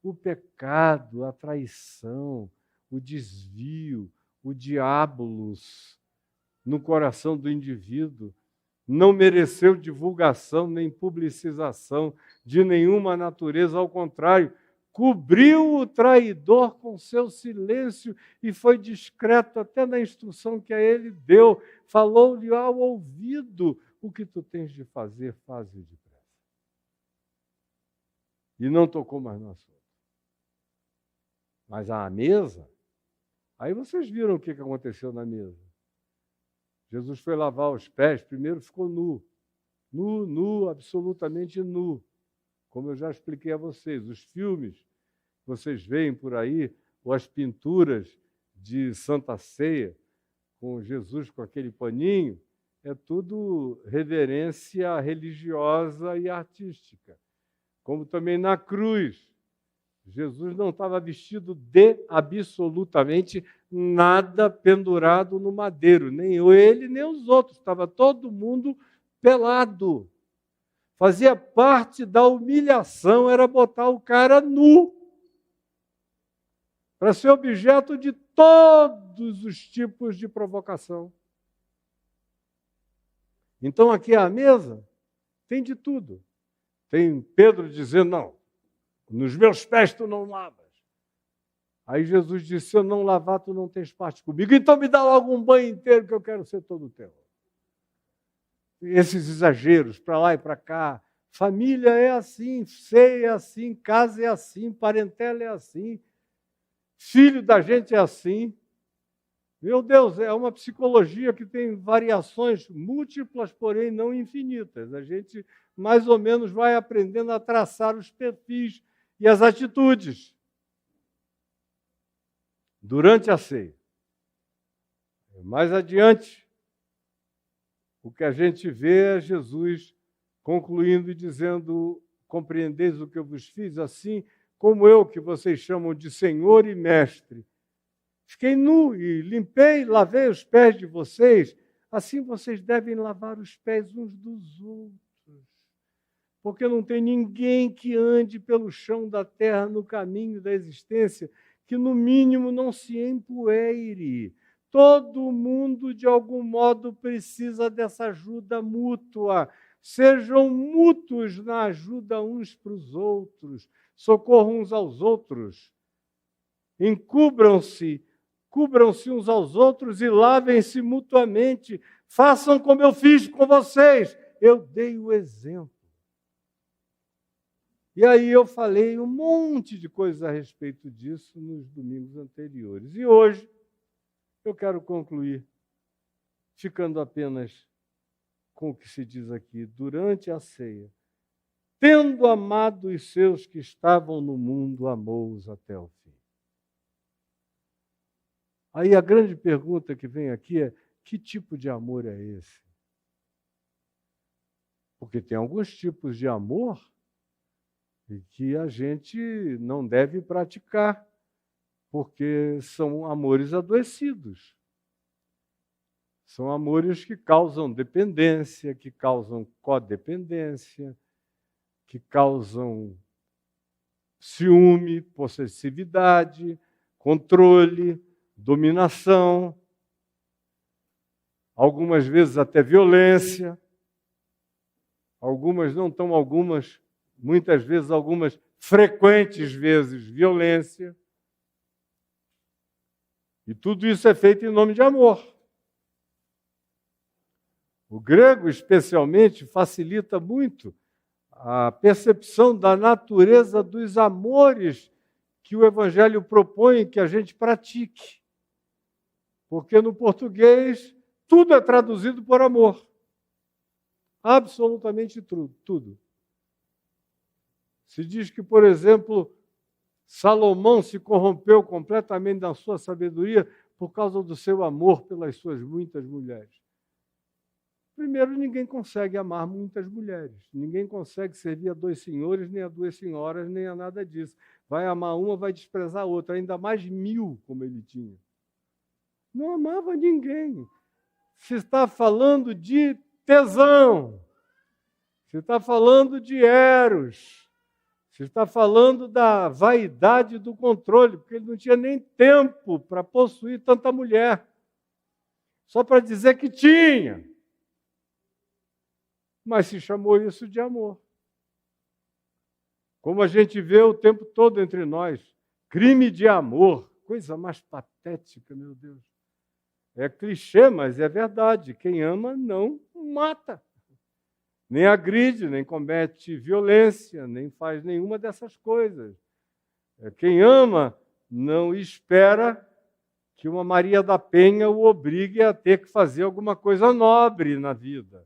o pecado, a traição, o desvio, o diabolos no coração do indivíduo. Não mereceu divulgação nem publicização de nenhuma natureza, ao contrário, cobriu o traidor com seu silêncio e foi discreto até na instrução que a ele deu. Falou-lhe ao ouvido: o que tu tens de fazer, faze depressa. E não tocou mais no assunto. Mas à mesa, aí vocês viram o que aconteceu na mesa. Jesus foi lavar os pés, primeiro ficou nu. Nu, absolutamente nu. Como eu já expliquei a vocês, os filmes que vocês veem por aí, ou as pinturas de Santa Ceia, com Jesus com aquele paninho, é tudo reverência religiosa e artística. Como também na cruz, Jesus não estava vestido de absolutamente nada pendurado no madeiro, nem ele, nem os outros, estava todo mundo pelado. Fazia parte da humilhação, era botar o cara nu, para ser objeto de todos os tipos de provocação. Então, aqui à mesa, tem de tudo. Tem Pedro dizendo: não, nos meus pés tu não lavas. Aí Jesus disse: se eu não lavar, tu não tens parte comigo. Então me dá logo um banho inteiro, que eu quero ser todo teu. Esses exageros, para lá e para cá. Família é assim, ceia é assim, casa é assim, parentela é assim, filho da gente é assim. Meu Deus, é uma psicologia que tem variações múltiplas, porém não infinitas. A gente mais ou menos vai aprendendo a traçar os perfis e as atitudes durante a ceia. Mais adiante, o que a gente vê é Jesus concluindo e dizendo: compreendeis o que eu vos fiz, assim como eu, que vocês chamam de Senhor e Mestre, fiquei nu e limpei, lavei os pés de vocês, assim vocês devem lavar os pés uns dos outros. Porque não tem ninguém que ande pelo chão da terra no caminho da existência que, no mínimo, não se empoeire. Todo mundo, de algum modo, precisa dessa ajuda mútua. Sejam mútuos na ajuda uns para os outros. Socorram uns aos outros. Encubram-se, cubram-se uns aos outros e lavem-se mutuamente. Façam como eu fiz com vocês. Eu dei o exemplo. E aí eu falei um monte de coisas a respeito disso nos domingos anteriores. E hoje eu quero concluir ficando apenas com o que se diz aqui: durante a ceia, tendo amado os seus que estavam no mundo, amou-os até o fim. Aí a grande pergunta que vem aqui é: que tipo de amor é esse? Porque tem alguns tipos de amor que a gente não deve praticar, porque são amores adoecidos. São amores que causam dependência, que causam codependência, que causam ciúme, possessividade, controle, dominação, algumas vezes até violência, algumas não tão algumas, muitas vezes algumas frequentes vezes violência. E tudo isso é feito em nome de amor. O grego, especialmente, facilita muito a percepção da natureza dos amores que o Evangelho propõe que a gente pratique. Porque no português tudo é traduzido por amor. Absolutamente tudo. Se diz que, por exemplo, Salomão se corrompeu completamente na sua sabedoria por causa do seu amor pelas suas muitas mulheres. Primeiro, ninguém consegue amar muitas mulheres. Ninguém consegue servir a 2 senhores, nem a 2 senhoras, nem a nada disso. Vai amar uma, vai desprezar a outra, ainda mais 1000, como ele tinha. Não amava ninguém. Se está falando de tesão, se está falando de eros, se está falando da vaidade do controle, porque ele não tinha nem tempo para possuir tanta mulher, só para dizer que tinha. Mas se chamou isso de amor. Como a gente vê o tempo todo entre nós, crime de amor, coisa mais patética, meu Deus. É clichê, mas é verdade. Quem ama não mata, nem agride, nem comete violência, nem faz nenhuma dessas coisas. Quem ama não espera que uma Maria da Penha o obrigue a ter que fazer alguma coisa nobre na vida.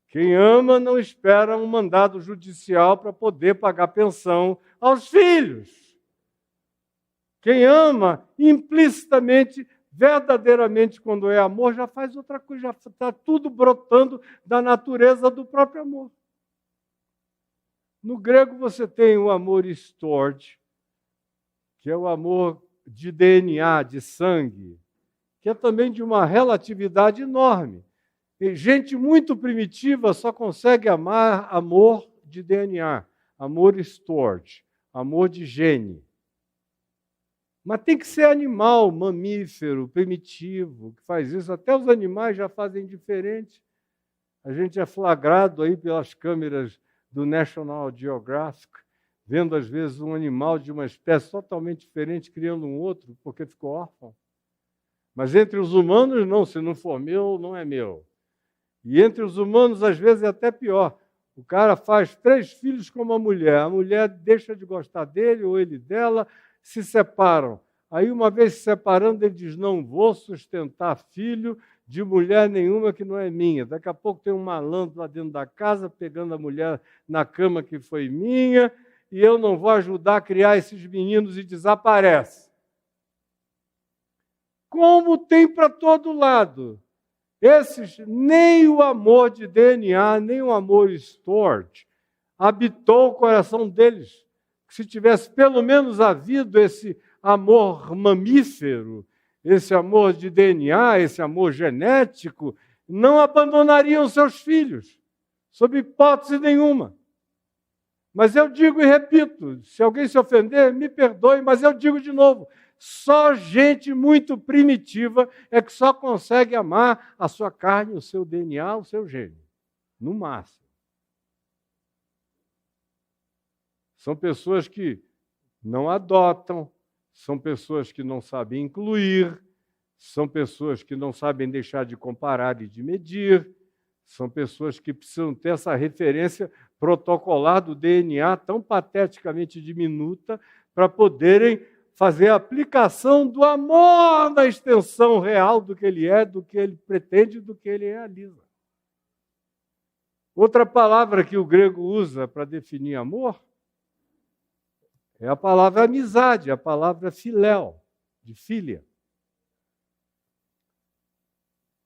Quem ama não espera um mandado judicial para poder pagar pensão aos filhos. Quem ama, implicitamente, verdadeiramente, quando é amor, já faz outra coisa, já está tudo brotando da natureza do próprio amor. No grego você tem o amor storge, que é o amor de DNA, de sangue, que é também de uma relatividade enorme. E gente muito primitiva só consegue amar amor de DNA, amor storge, amor de gene. Mas tem que ser animal, mamífero, primitivo, que faz isso. Até os animais já fazem diferente. A gente é flagrado aí pelas câmeras do National Geographic, vendo às vezes um animal de uma espécie totalmente diferente, criando um outro, porque ficou órfão. Mas entre os humanos, não, se não for meu, não é meu. E entre os humanos, às vezes, é até pior. O cara faz 3 filhos com uma mulher, a mulher deixa de gostar dele ou ele dela, se separam. Aí, uma vez se separando, ele diz, não vou sustentar filho de mulher nenhuma que não é minha. Daqui a pouco tem um malandro lá dentro da casa, pegando a mulher na cama que foi minha, e eu não vou ajudar a criar esses meninos e desaparece. Como tem para todo lado. Esses, nem o amor de DNA, nem o amor storge habitou o coração deles. Se tivesse pelo menos havido esse amor mamífero, esse amor de DNA, esse amor genético, não abandonariam seus filhos, sob hipótese nenhuma. Mas eu digo e repito, se alguém se ofender, me perdoe, mas eu digo de novo, só gente muito primitiva é que só consegue amar a sua carne, o seu DNA, o seu gênio, no máximo. São pessoas que não adotam, são pessoas que não sabem incluir, são pessoas que não sabem deixar de comparar e de medir, são pessoas que precisam ter essa referência protocolar do DNA tão pateticamente diminuta para poderem fazer a aplicação do amor na extensão real do que ele é, do que ele pretende, do que ele realiza. Outra palavra que o grego usa para definir amor é a palavra amizade, a palavra filéu, de filha.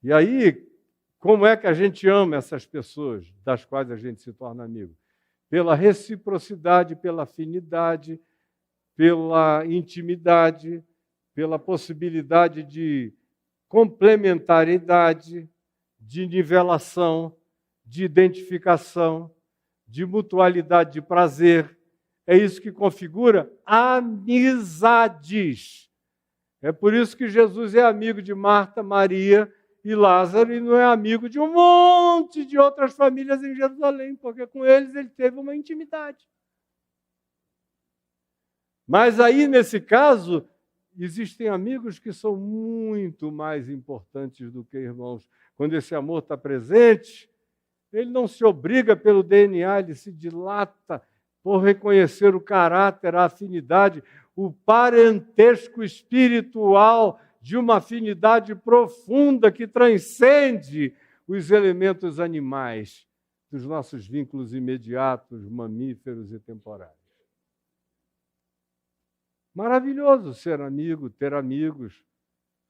E aí, como é que a gente ama essas pessoas das quais a gente se torna amigo? Pela reciprocidade, pela afinidade, pela intimidade, pela possibilidade de complementariedade, de nivelação, de identificação, de mutualidade de prazer. É isso que configura amizades. É por isso que Jesus é amigo de Marta, Maria e Lázaro e não é amigo de um monte de outras famílias em Jerusalém, porque com eles ele teve uma intimidade. Mas aí, nesse caso, existem amigos que são muito mais importantes do que irmãos. Quando esse amor está presente, ele não se obriga pelo DNA, ele se dilata por reconhecer o caráter, a afinidade, o parentesco espiritual de uma afinidade profunda que transcende os elementos animais dos nossos vínculos imediatos, mamíferos e temporais. Maravilhoso ser amigo, ter amigos,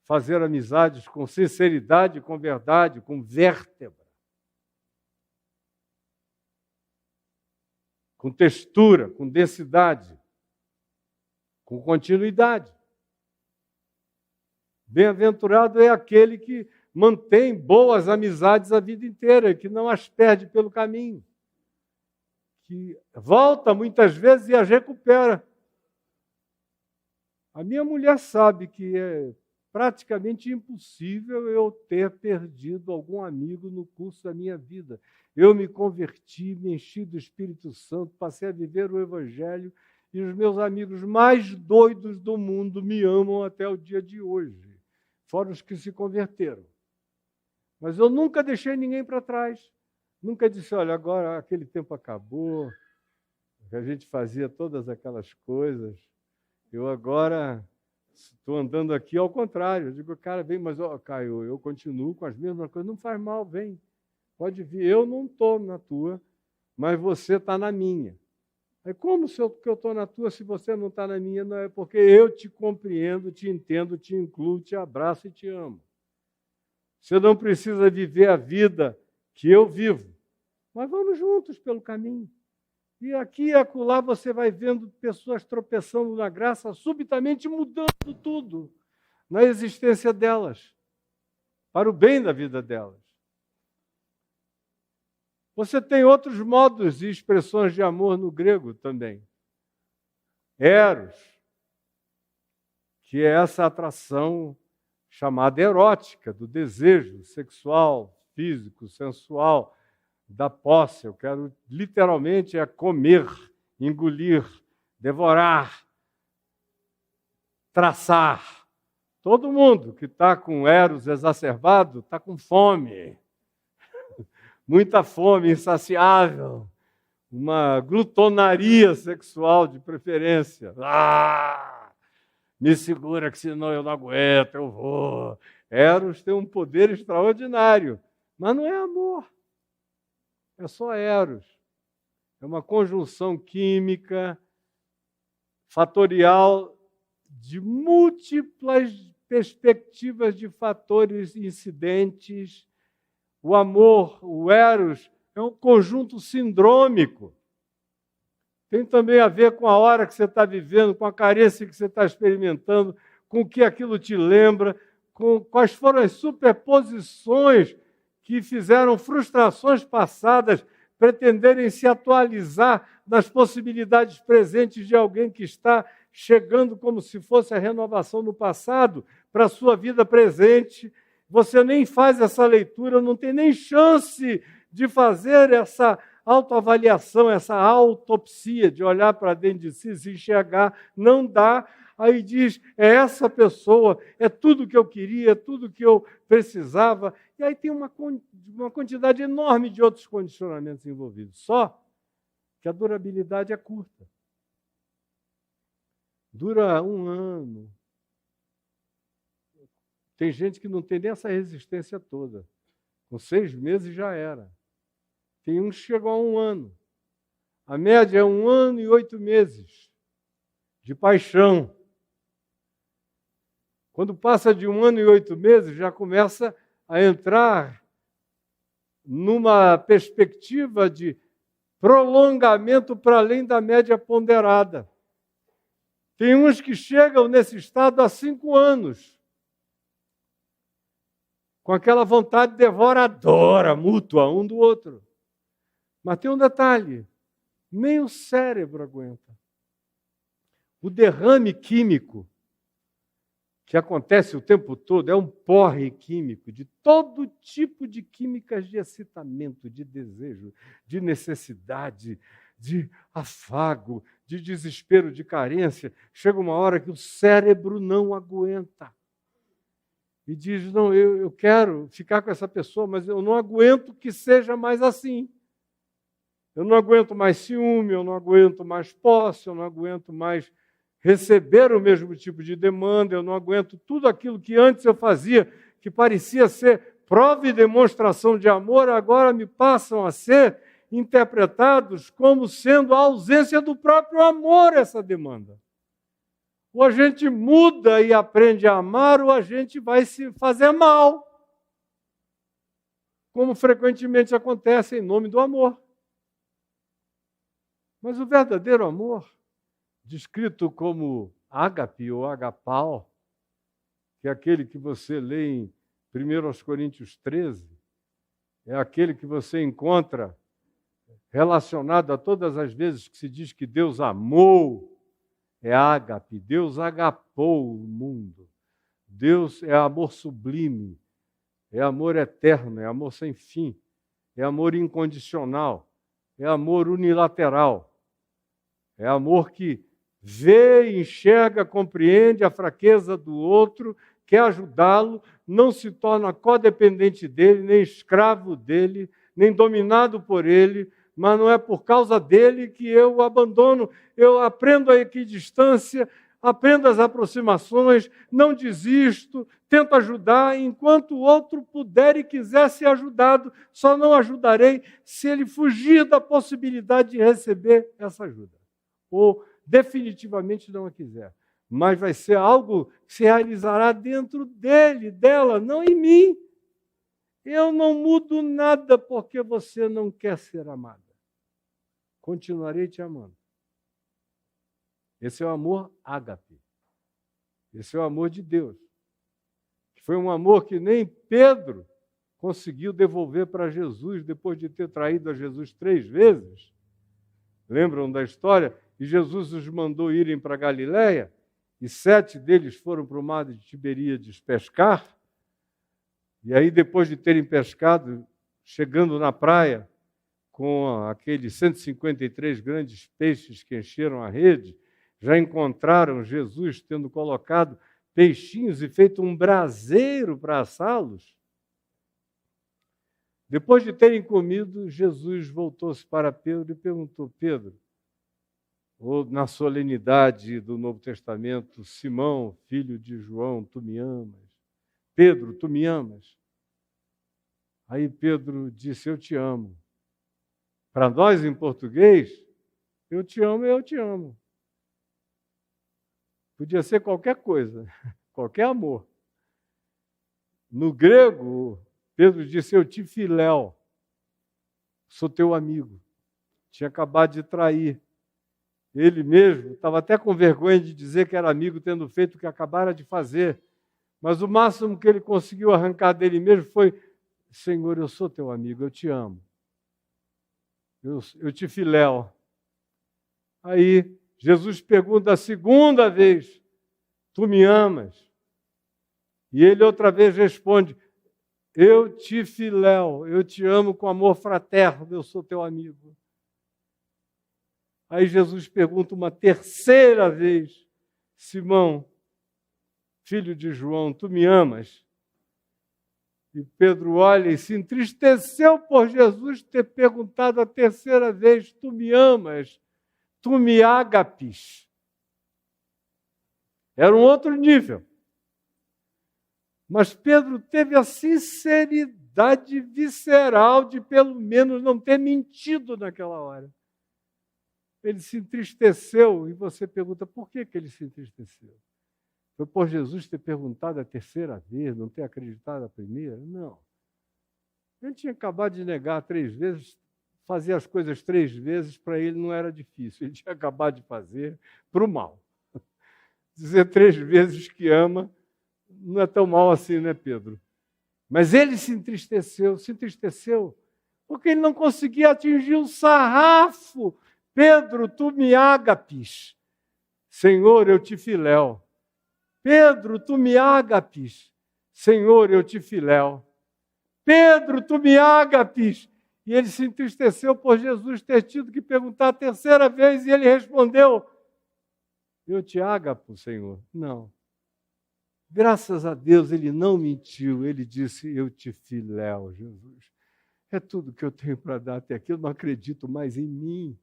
fazer amizades com sinceridade, com verdade, com vértebra. com textura, com densidade, com continuidade. Bem-aventurado é aquele que mantém boas amizades a vida inteira, que não as perde pelo caminho, que volta muitas vezes e as recupera. A minha mulher sabe que é praticamente impossível eu ter perdido algum amigo no curso da minha vida. Eu me converti, me enchi do Espírito Santo, passei a viver o Evangelho e os meus amigos mais doidos do mundo me amam até o dia de hoje, fora os que se converteram. Mas eu nunca deixei ninguém para trás. Nunca disse, olha, agora aquele tempo acabou, que a gente fazia todas aquelas coisas. Eu agora estou andando aqui ao contrário. Eu digo, cara, vem, mas, ó, Caio, eu continuo com as mesmas coisas. Não faz mal, vem. Pode vir. Eu não estou na tua, mas você está na minha. Aí como que eu estou na tua se você não está na minha? Não é porque eu te compreendo, te entendo, te incluo, te abraço e te amo. Você não precisa viver a vida que eu vivo, mas vamos juntos pelo caminho. E aqui e acolá você vai vendo pessoas tropeçando na graça, subitamente mudando tudo na existência delas, para o bem da vida delas. Você tem outros modos e expressões de amor no grego também. Eros, que é essa atração chamada erótica, do desejo sexual, físico, sensual, da posse. Eu quero, literalmente, comer, engolir, devorar, traçar. Todo mundo que está com eros exacerbado está com fome. Muita fome, insaciável. Uma glutonaria sexual de preferência. Me segura que senão eu não aguento, eu vou. Eros tem um poder extraordinário, mas não é amor. É só eros. É uma conjunção química, fatorial, de múltiplas perspectivas de fatores incidentes. O amor, o eros, é um conjunto sindrômico. Tem também a ver com a hora que você está vivendo, com a carência que você está experimentando, com o que aquilo te lembra, com quais foram as superposições que fizeram frustrações passadas pretenderem se atualizar nas possibilidades presentes de alguém que está chegando como se fosse a renovação no passado para a sua vida presente. Você nem faz essa leitura, não tem nem chance de fazer essa autoavaliação, essa autopsia, de olhar para dentro de si, se enxergar, não dá. Aí diz, é essa pessoa, é tudo que eu queria, é tudo que eu precisava. E aí tem uma quantidade enorme de outros condicionamentos envolvidos. Só que a durabilidade é curta. Dura 1 ano. Tem gente que não tem nem essa resistência toda. Com 6 meses já era. Tem uns que chegam a 1 ano. A média é 1 ano e 8 meses de paixão. Quando passa de 1 ano e 8 meses, já começa a entrar numa perspectiva de prolongamento para além da média ponderada. Tem uns que chegam nesse estado há 5 anos, com aquela vontade devoradora, mútua, um do outro. Mas tem um detalhe, nem o cérebro aguenta. O derrame químico que acontece o tempo todo é um porre químico de todo tipo de químicas de excitamento, de desejo, de necessidade, de afago, de desespero, de carência. Chega uma hora que o cérebro não aguenta. E diz, não, eu quero ficar com essa pessoa, mas eu não aguento que seja mais assim. Eu não aguento mais ciúme, eu não aguento mais posse, eu não aguento mais receber o mesmo tipo de demanda, eu não aguento tudo aquilo que antes eu fazia, que parecia ser prova e demonstração de amor, agora me passam a ser interpretados como sendo a ausência do próprio amor, essa demanda. Ou a gente muda e aprende a amar, ou a gente vai se fazer mal, como frequentemente acontece em nome do amor. Mas o verdadeiro amor, descrito como ágape ou agapau, que é aquele que você lê em 1 Coríntios 13, é aquele que você encontra relacionado a todas as vezes que se diz que Deus amou, é ágape, Deus agapou o mundo. Deus é amor sublime, é amor eterno, é amor sem fim, é amor incondicional, é amor unilateral, é amor que vê, enxerga, compreende a fraqueza do outro, quer ajudá-lo, não se torna codependente dele, nem escravo dele, nem dominado por ele, mas não é por causa dele que eu o abandono. Eu aprendo a equidistância, aprendo as aproximações, não desisto, tento ajudar, enquanto o outro puder e quiser ser ajudado, só não ajudarei se ele fugir da possibilidade de receber essa ajuda, ou definitivamente não a quiser. Mas vai ser algo que se realizará dentro dele, dela, não em mim. Eu não mudo nada porque você não quer ser amada. Continuarei te amando. Esse é o amor ágape. Esse é o amor de Deus. Foi um amor que nem Pedro conseguiu devolver para Jesus depois de ter traído a Jesus 3 vezes. Lembram da história? E Jesus os mandou irem para Galiléia, e 7 deles foram para o mar de Tiberíades pescar. E aí, depois de terem pescado, chegando na praia, com aqueles 153 grandes peixes que encheram a rede, já encontraram Jesus tendo colocado peixinhos e feito um braseiro para assá-los. Depois de terem comido, Jesus voltou-se para Pedro e perguntou: Pedro, ou na solenidade do Novo Testamento, Simão, filho de João, tu me amas? Pedro, tu me amas? Aí Pedro disse: eu te amo. Para nós, em português, eu te amo, eu te amo. Podia ser qualquer coisa, qualquer amor. No grego, Pedro disse: eu te filéu, sou teu amigo. Tinha acabado de trair. Ele mesmo estava até com vergonha de dizer que era amigo, tendo feito o que acabara de fazer. Mas o máximo que ele conseguiu arrancar dele mesmo foi: Senhor, eu sou teu amigo, eu te amo. Eu te filéu. Aí Jesus pergunta a segunda vez: tu me amas? E ele outra vez responde: eu te filéu, eu te amo com amor fraterno, eu sou teu amigo. Aí Jesus pergunta uma terceira vez: Simão, filho de João, tu me amas? E Pedro olha e se entristeceu por Jesus ter perguntado a terceira vez: tu me amas? Tu me agapes? Era um outro nível. Mas Pedro teve a sinceridade visceral de pelo menos não ter mentido naquela hora. Ele se entristeceu, e você pergunta: por que ele se entristeceu? Foi por Jesus ter perguntado a terceira vez, não ter acreditado a primeira? Não. Ele tinha acabado de negar 3 vezes, fazer as coisas 3 vezes para ele não era difícil. Ele tinha acabado de fazer para o mal. Dizer 3 vezes que ama não é tão mal assim, né, Pedro? Mas ele se entristeceu porque ele não conseguia atingir o sarrafo. Pedro, tu me agapes. Senhor, eu te filéu. Pedro, tu me agapes. Senhor, eu te filéu. Pedro, tu me agapes. E ele se entristeceu por Jesus ter tido que perguntar a terceira vez, e ele respondeu: eu te agapo, Senhor. Não. Graças a Deus ele não mentiu, ele disse: eu te filéu, Jesus. É tudo que eu tenho para dar até aqui, eu não acredito mais em mim.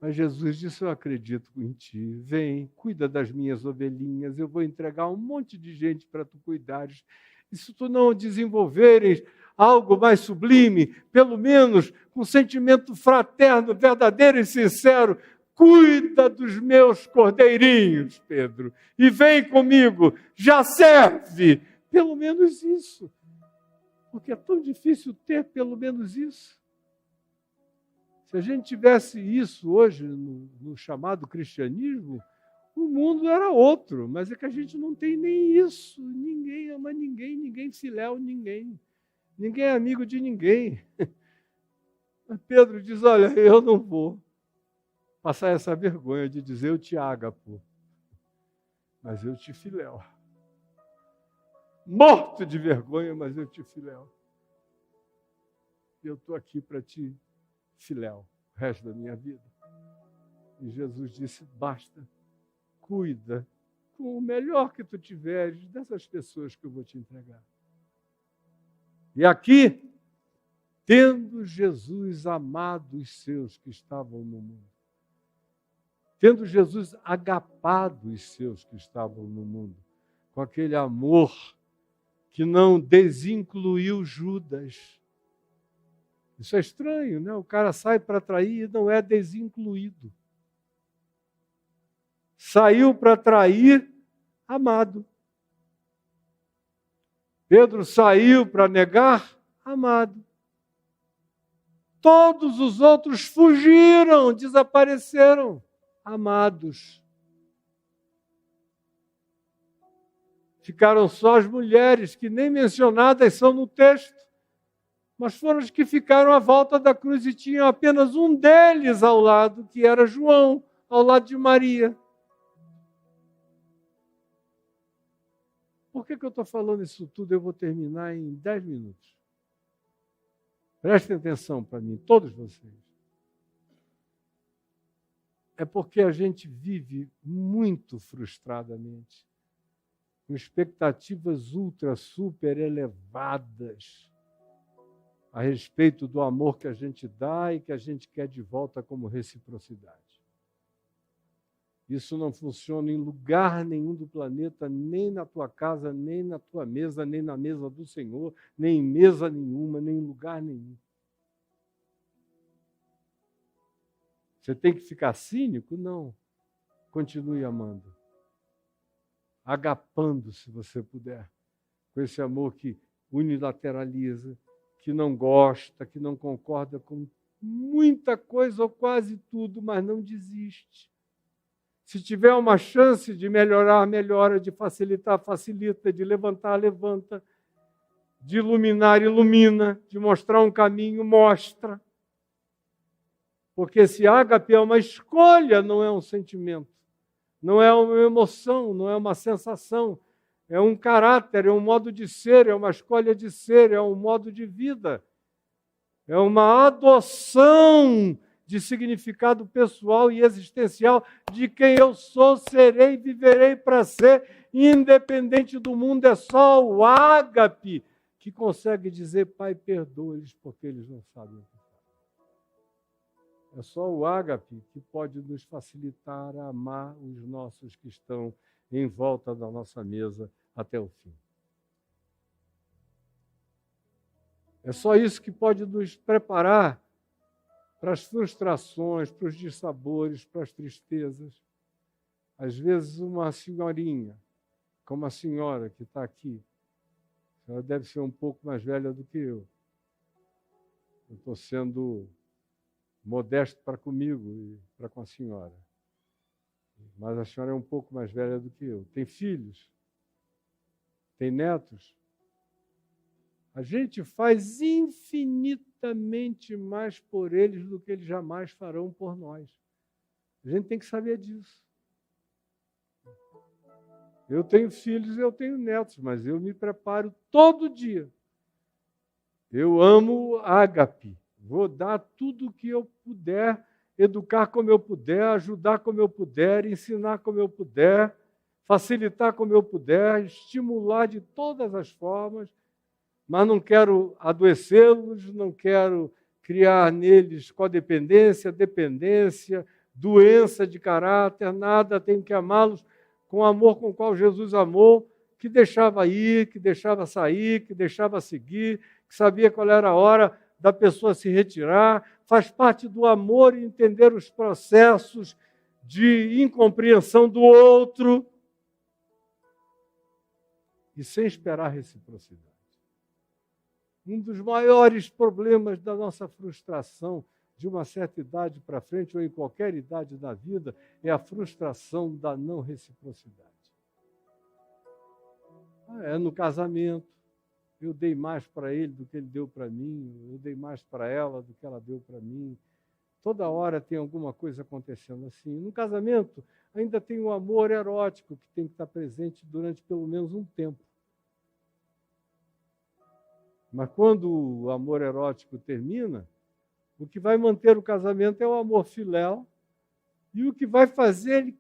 Mas Jesus disse: eu acredito em ti, vem, cuida das minhas ovelhinhas, eu vou entregar um monte de gente para tu cuidares. E se tu não desenvolveres algo mais sublime, pelo menos com sentimento fraterno, verdadeiro e sincero, cuida dos meus cordeirinhos, Pedro, e vem comigo, já serve. Pelo menos isso. Porque é tão difícil ter pelo menos isso. Se a gente tivesse isso hoje no chamado cristianismo, o mundo era outro, mas é que a gente não tem nem isso. Ninguém ama ninguém, ninguém filéu ninguém. Ninguém é amigo de ninguém. Mas Pedro diz, olha, eu não vou passar essa vergonha de dizer eu te ágapo, mas eu te filéu. Morto de vergonha, mas eu te filéu. E eu estou aqui para te filéu o resto da minha vida. E Jesus disse, basta, cuida com o melhor que tu tiveres dessas pessoas que eu vou te entregar. E aqui, tendo Jesus amado os seus que estavam no mundo, tendo Jesus agapado os seus que estavam no mundo, com aquele amor que não desincluiu Judas. Isso é estranho, né? O cara sai para trair e não é desincluído. Saiu para trair amado. Pedro saiu para negar amado. Todos os outros fugiram, desapareceram, amados. Ficaram só as mulheres, que nem mencionadas são no texto, mas foram os que ficaram à volta da cruz e tinham apenas um deles ao lado, que era João, ao lado de Maria. Por que eu estou falando isso tudo? Eu vou terminar em 10 minutos. Prestem atenção para mim, todos vocês. É porque a gente vive muito frustradamente, com expectativas ultra, super elevadas a respeito do amor que a gente dá e que a gente quer de volta como reciprocidade. Isso não funciona em lugar nenhum do planeta, nem na tua casa, nem na tua mesa, nem na mesa do Senhor, nem em mesa nenhuma, nem em lugar nenhum. Você tem que ficar cínico? Não. Continue amando. Agapando, se você puder, com esse amor que unilateraliza, que não gosta, que não concorda com muita coisa ou quase tudo, mas não desiste. Se tiver uma chance de melhorar, melhora, de facilitar, facilita, de levantar, levanta, de iluminar, ilumina, de mostrar um caminho, mostra. Porque esse ágape é uma escolha, não é um sentimento. Não é uma emoção, não é uma sensação. É um caráter, é um modo de ser, é uma escolha de ser, é um modo de vida. É uma adoção de significado pessoal e existencial de quem eu sou, serei e viverei para ser, independente do mundo. É só o ágape que consegue dizer, Pai, perdoa-lhes porque eles não sabem o que fazem. É só o ágape que pode nos facilitar a amar os nossos que estão em volta da nossa mesa até o fim. É só isso que pode nos preparar para as frustrações, para os dissabores, para as tristezas. Às vezes uma senhorinha, como a senhora que está aqui, ela deve ser um pouco mais velha do que eu. Eu estou sendo modesto para comigo e para com a senhora. Mas a senhora é um pouco mais velha do que eu. Tem filhos? Tem netos? A gente faz infinitamente mais por eles do que eles jamais farão por nós. A gente tem que saber disso. Eu tenho filhos e eu tenho netos, mas eu me preparo todo dia. Eu amo ágape. Vou dar tudo o que eu puder, educar como eu puder, ajudar como eu puder, ensinar como eu puder, facilitar como eu puder, estimular de todas as formas, mas não quero adoecê-los, não quero criar neles codependência, dependência, doença de caráter, nada, tenho que amá-los com o amor com o qual Jesus amou, que deixava ir, que deixava sair, que deixava seguir, que sabia qual era a hora da pessoa se retirar, faz parte do amor entender os processos de incompreensão do outro e sem esperar reciprocidade. Um dos maiores problemas da nossa frustração de uma certa idade para frente, ou em qualquer idade da vida, é a frustração da não reciprocidade. É no casamento, eu dei mais para ele do que ele deu para mim, eu dei mais para ela do que ela deu para mim. Toda hora tem alguma coisa acontecendo assim. No casamento, ainda tem um amor erótico que tem que estar presente durante pelo menos um tempo. Mas quando o amor erótico termina, o que vai manter o casamento é o amor filéu, e o que vai fazer ele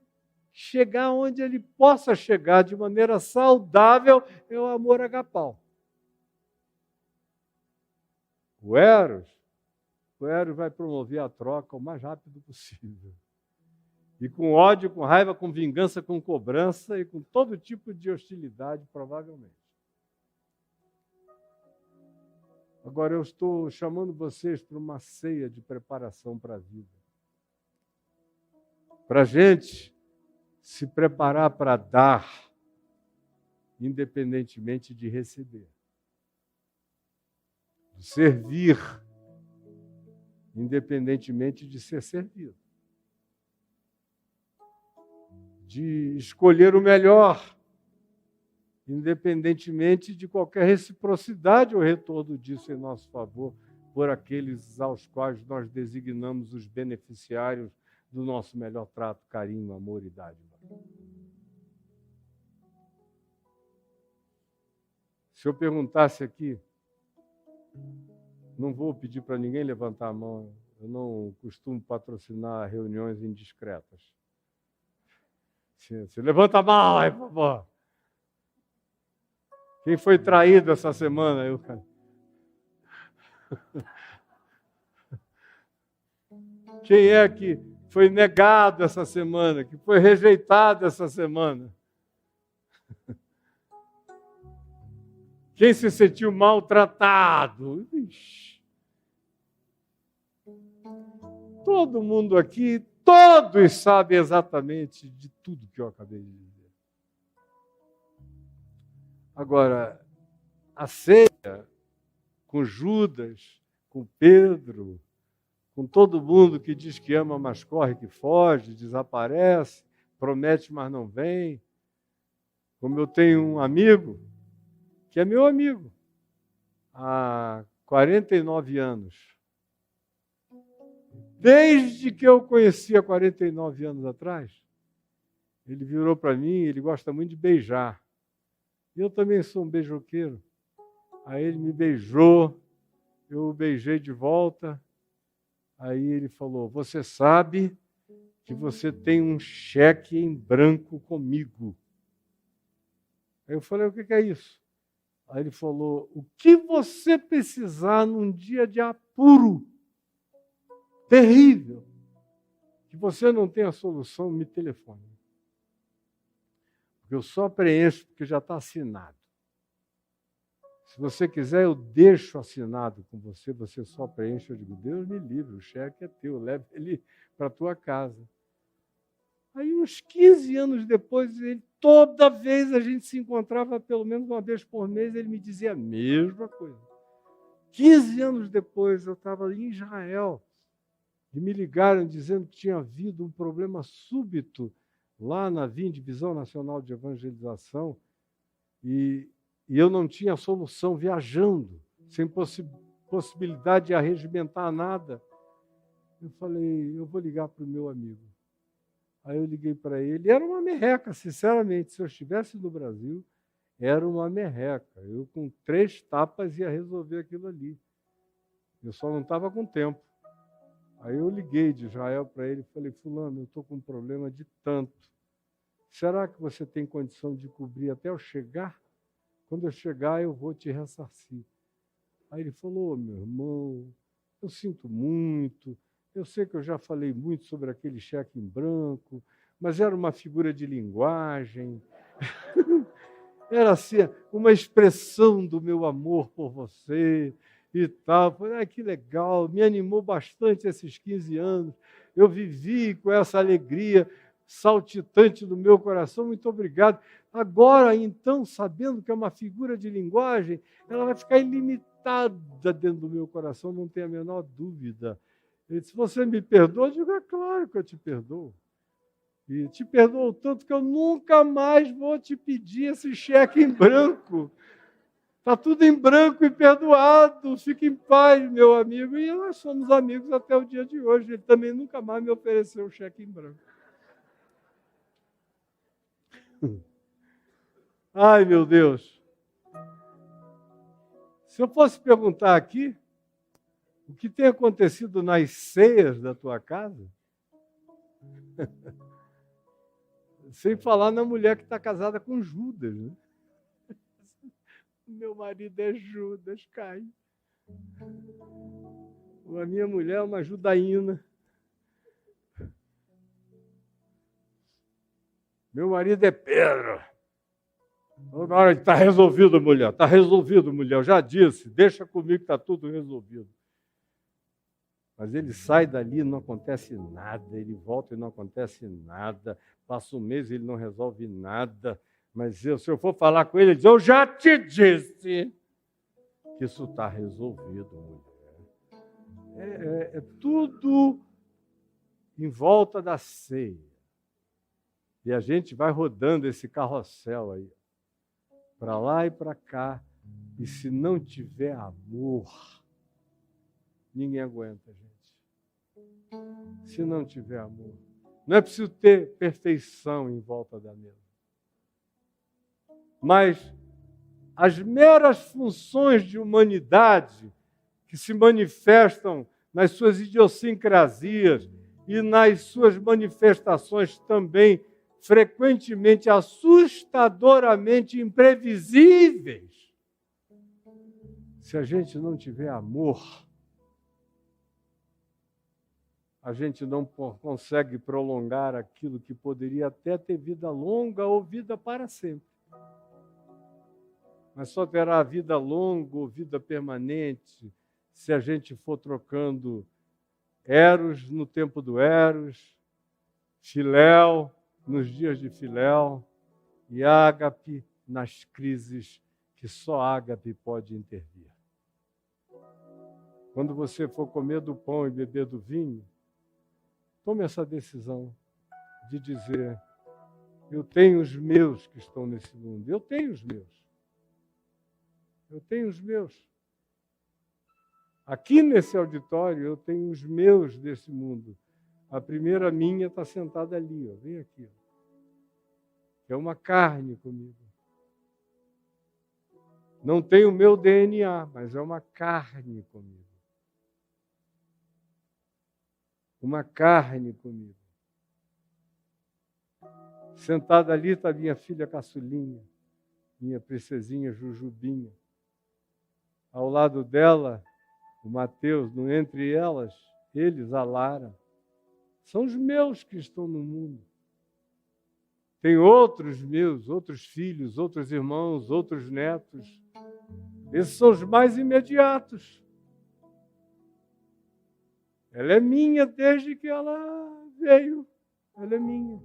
chegar onde ele possa chegar de maneira saudável é o amor agapau. O Eros vai promover a troca o mais rápido possível. E com ódio, com raiva, com vingança, com cobrança e com todo tipo de hostilidade, provavelmente. Agora eu estou chamando vocês para uma ceia de preparação para a vida. Para a gente se preparar para dar, independentemente de receber. De servir, independentemente de ser servido. De escolher o melhor, independentemente de qualquer reciprocidade ou retorno disso em nosso favor, por aqueles aos quais nós designamos os beneficiários do nosso melhor trato, carinho, amor e dádiva. Se eu perguntasse aqui, não vou pedir para ninguém levantar a mão, eu não costumo patrocinar reuniões indiscretas. Se levanta a mão aí, por favor. Quem foi traído essa semana? Eu, cara. Quem é que foi negado essa semana? Que foi rejeitado essa semana? Quem se sentiu maltratado? Ixi. Todo mundo aqui, todos sabem exatamente de tudo que eu acabei de dizer. Agora, a ceia com Judas, com Pedro, com todo mundo que diz que ama, mas corre que foge, desaparece, promete, mas não vem. Como eu tenho um amigo, que é meu amigo, há 49 anos. Desde que eu conheci há 49 anos atrás, ele virou para mim, ele gosta muito de beijar. E eu também sou um beijoqueiro. Aí ele me beijou, eu o beijei de volta. Aí ele falou, você sabe que você tem um cheque em branco comigo. Aí eu falei, o que é isso? Aí ele falou, o que você precisar num dia de apuro terrível, que você não tem a solução, me telefone. Porque eu só preencho porque já está assinado. Se você quiser, eu deixo assinado com você, você só preenche. Eu digo, Deus me livre, o cheque é teu, leve ele para a tua casa. Aí, uns 15 anos depois, toda vez a gente se encontrava pelo menos uma vez por mês, ele me dizia a mesma coisa. 15 anos depois, eu estava em Israel, e me ligaram dizendo que tinha havido um problema súbito lá na VIN, Divisão Nacional de Evangelização, e eu não tinha solução, viajando, sem possibilidade de arregimentar nada. Eu falei, eu vou ligar para o meu amigo. Aí eu liguei para ele, era uma merreca, sinceramente, se eu estivesse no Brasil, era uma merreca. Eu com 3 tapas ia resolver aquilo ali. Eu só não estava com tempo. Aí eu liguei de Israel para ele e falei, fulano, eu estou com um problema de tanto. Será que você tem condição de cobrir até eu chegar? Quando eu chegar, eu vou te ressarcir. Aí ele falou, meu irmão, eu sinto muito, eu sei que eu já falei muito sobre aquele cheque em branco, mas era uma figura de linguagem, era assim, uma expressão do meu amor por você e tal. Falei, que legal, me animou bastante esses 15 anos, eu vivi com essa alegria saltitante do meu coração, muito obrigado. Agora, então, sabendo que é uma figura de linguagem, ela vai ficar ilimitada dentro do meu coração, não tem a menor dúvida. Ele disse, você me perdoa? Eu digo, é claro que eu te perdoo. E te perdoo tanto que eu nunca mais vou te pedir esse cheque em branco. Está tudo em branco e perdoado. Fique em paz, meu amigo. E nós somos amigos até o dia de hoje. Ele também nunca mais me ofereceu um cheque em branco. Ai, meu Deus. Se eu fosse perguntar aqui, o que tem acontecido nas ceias da tua casa? Sem falar na mulher que está casada com Judas, né? Meu marido é Judas, Caio. A minha mulher é uma judaína. Meu marido é Pedro. Na hora de está resolvido, mulher. Está resolvido, mulher. Eu já disse, deixa comigo que está tudo resolvido. Mas ele sai dali e não acontece nada. Ele volta e não acontece nada. Passa um mês e ele não resolve nada. Mas se eu for falar com ele diz, eu já te disse que isso está resolvido, mulher. É tudo em volta da ceia. E a gente vai rodando esse carrossel aí, para lá e para cá. E se não tiver amor, ninguém aguenta, gente. Se não tiver amor. Não é preciso ter perfeição em volta da mesa. Mas as meras funções de humanidade que se manifestam nas suas idiosincrasias e nas suas manifestações também frequentemente assustadoramente imprevisíveis. Se a gente não tiver amor, a gente não consegue prolongar aquilo que poderia até ter vida longa ou vida para sempre. Mas só terá vida longa ou vida permanente se a gente for trocando Eros no tempo do Eros, Filéu nos dias de Filéu e Ágape nas crises que só Ágape pode intervir. Quando você for comer do pão e beber do vinho, tome essa decisão de dizer, eu tenho os meus que estão nesse mundo, eu tenho os meus. Eu tenho os meus. Aqui nesse auditório, eu tenho os meus desse mundo. A primeira minha está sentada ali, ó, vem aqui. Ó. É uma carne comigo. Não tem o meu DNA, mas é uma carne comigo. Uma carne comigo. Sentada ali está minha filha caçulinha, minha princesinha Jujubinha. Ao lado dela, o Mateus, entre eles, a Lara. São os meus que estão no mundo. Tem outros meus, outros filhos, outros irmãos, outros netos. Esses são os mais imediatos. Ela é minha desde que ela veio. Ela é minha.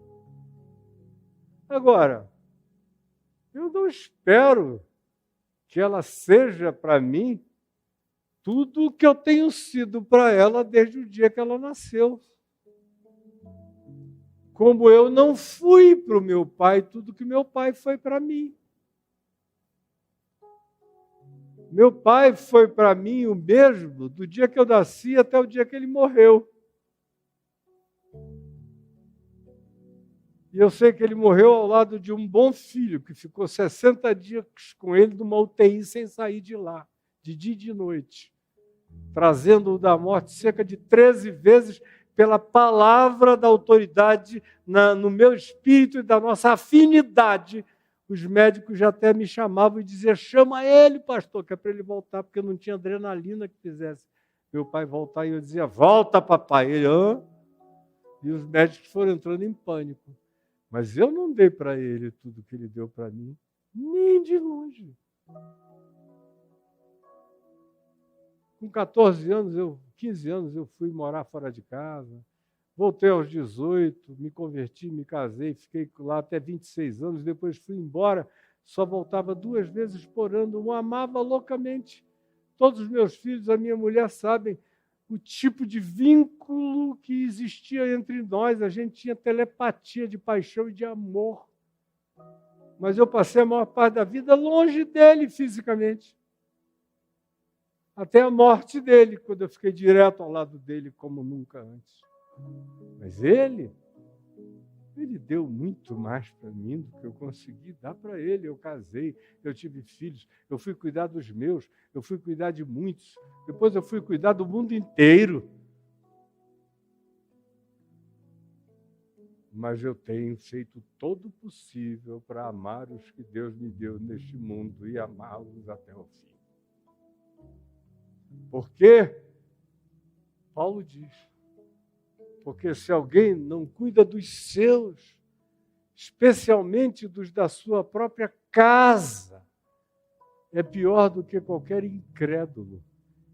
Agora, eu não espero que ela seja para mim tudo o que eu tenho sido para ela desde o dia que ela nasceu. Como eu não fui para o meu pai tudo que meu pai foi para mim. Meu pai foi para mim o mesmo do dia que eu nasci até o dia que ele morreu. E eu sei que ele morreu ao lado de um bom filho, que ficou 60 dias com ele numa UTI sem sair de lá, de dia e de noite, trazendo-o da morte cerca de 13 vezes pela palavra da autoridade no meu espírito e da nossa afinidade. Os médicos já até me chamavam e diziam, chama ele, pastor, que é para ele voltar, porque não tinha adrenalina que fizesse meu pai voltar. E eu dizia, volta, papai. Ele, hã? E os médicos foram entrando em pânico. Mas eu não dei para ele tudo que ele deu para mim, nem de longe. Com 15 anos, eu fui morar fora de casa. Voltei aos 18, me converti, me casei, fiquei lá até 26 anos, depois fui embora, só voltava 2 vezes por ano, eu amava loucamente. Todos os meus filhos, a minha mulher sabem, o tipo de vínculo que existia entre nós. A gente tinha telepatia de paixão e de amor. Mas eu passei a maior parte da vida longe dele fisicamente. Até a morte dele, quando eu fiquei direto ao lado dele como nunca antes. Mas ele deu muito mais para mim do que eu consegui dar para ele. Eu casei, eu tive filhos, eu fui cuidar dos meus, eu fui cuidar de muitos. Depois eu fui cuidar do mundo inteiro. Mas eu tenho feito todo o possível para amar os que Deus me deu neste mundo e amá-los até o fim. Por quê? Paulo diz, porque se alguém não cuida dos seus, especialmente dos da sua própria casa, é pior do que qualquer incrédulo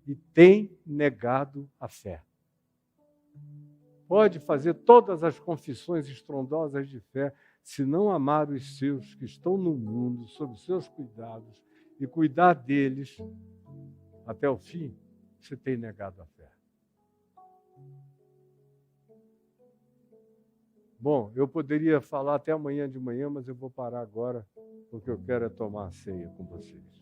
e tem negado a fé. Pode fazer todas as confissões estrondosas de fé, se não amar os seus que estão no mundo, sob seus cuidados, e cuidar deles até o fim, você tem negado a fé. Bom, eu poderia falar até amanhã de manhã, mas eu vou parar agora, porque eu quero é tomar a ceia com vocês.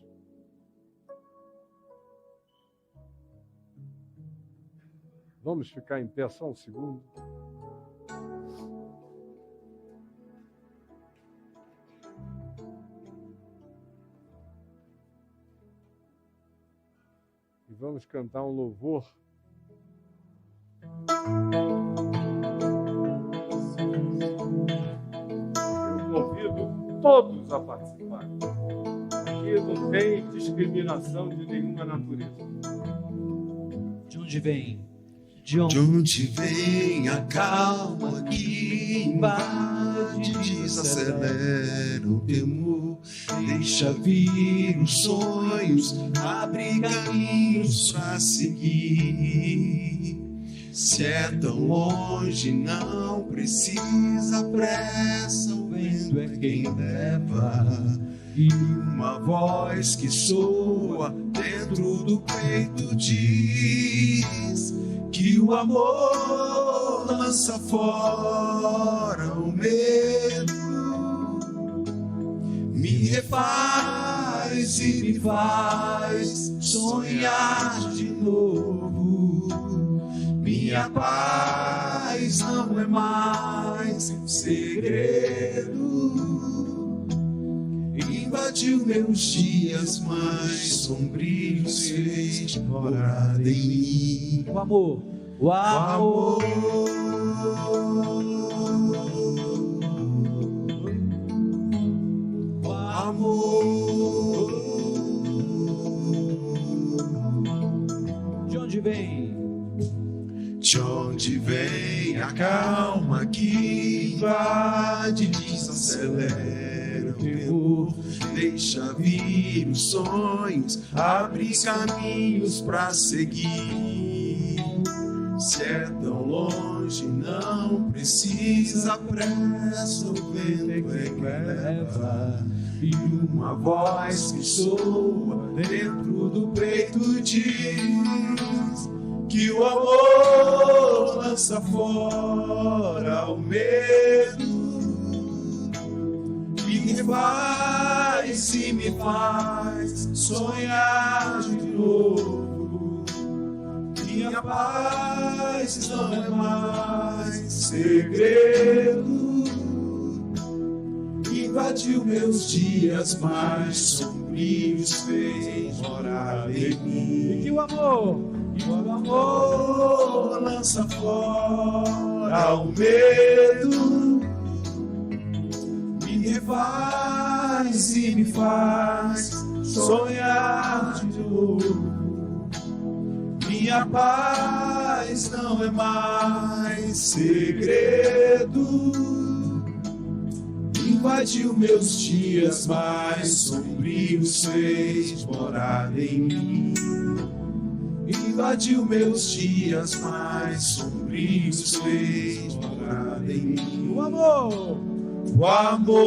Vamos ficar em pé só um segundo? E vamos cantar um louvor. Eu convido todos a participar. Aqui não tem discriminação de nenhuma natureza. De onde vem? De onde vem a calma que invade, desacelera o temor, deixa vir os sonhos, abre caminhos pra seguir. Se é tão longe, não precisa pressa, o vento é quem leva. E uma voz que soa dentro do peito diz que o amor lança fora o medo, me refaz e me faz sonhar de novo. Minha paz não é mais um segredo, invadiu meus dias mais sombrios, fez morada em mim. O amor, o amor, o amor. De onde vem? De onde vem a calma que invade, desacelera o temor, deixa vir os sonhos, abre caminhos pra seguir. Se é tão longe, não precisa pressa, o vento é quem leva. E uma voz que soa dentro do peito diz que o amor lança fora o medo, me refaz e me faz sonhar de novo. Minha paz não é mais segredo, invadiu meus dias mais sombrios, fez morada em mim. E que o amor lança fora o medo, me refaz e me faz sonhar de novo. Minha paz não é mais segredo, invadiu meus dias mais sombrios, fez morada em mim. Invadiu meus dias mais sombrios, fez morada em mim. o amor, O amor,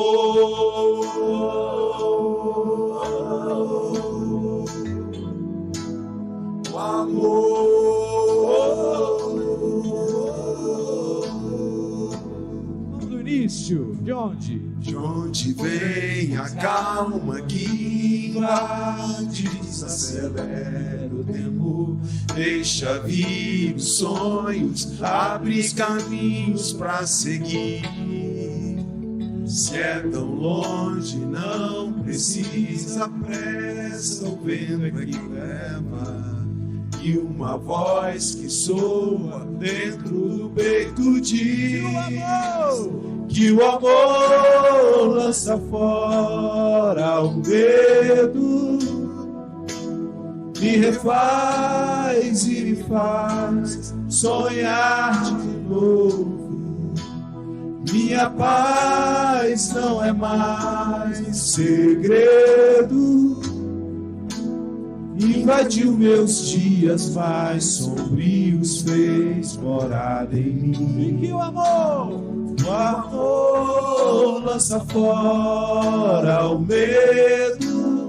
o amor. De onde? De onde vem a calma que invade, desacelera o temor, deixa vir os sonhos, abre caminhos pra seguir. Se é tão longe, não precisa pressa, o vento é que leva. E uma voz que soa dentro do peito diz que o amor lança fora o medo, me refaz e me faz sonhar de novo. Minha paz não é mais segredo, invadiu meus dias mais sombrios, fez morada em mim. E que o amor lança fora o medo,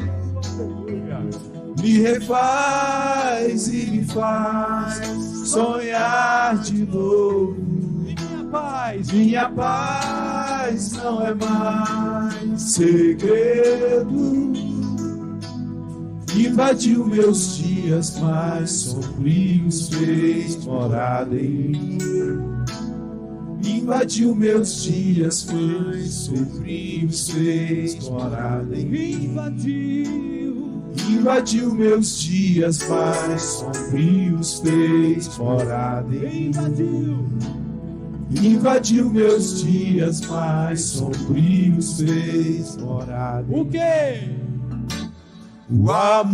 me refaz e me faz sonhar de novo. Minha paz não é mais segredo, invadiu meus dias mais sombrios, fez morada em mim. Invadiu meus dias mais sombrios, fez morada em mim. Invadiu meus dias mais sombrios, fez morada em mim. Invadiu meus dias mais sombrios, fez morada em mim. O quê? O amor,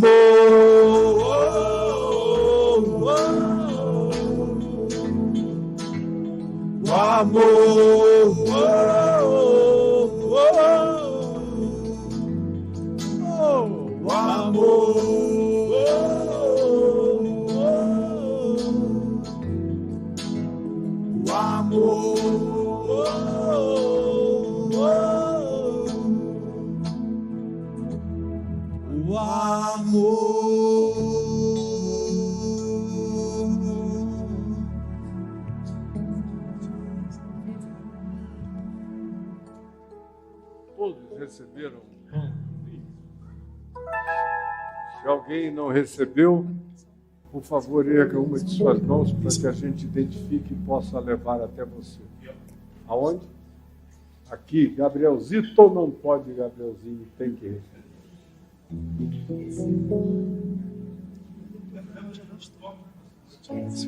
o amor, o amor. O amor. Todos receberam. Se alguém não recebeu, por favor, erga uma de suas mãos para que a gente identifique e possa levar até você. Aonde? Aqui, Gabrielzito ou não pode, Gabrielzinho? Tem que receber.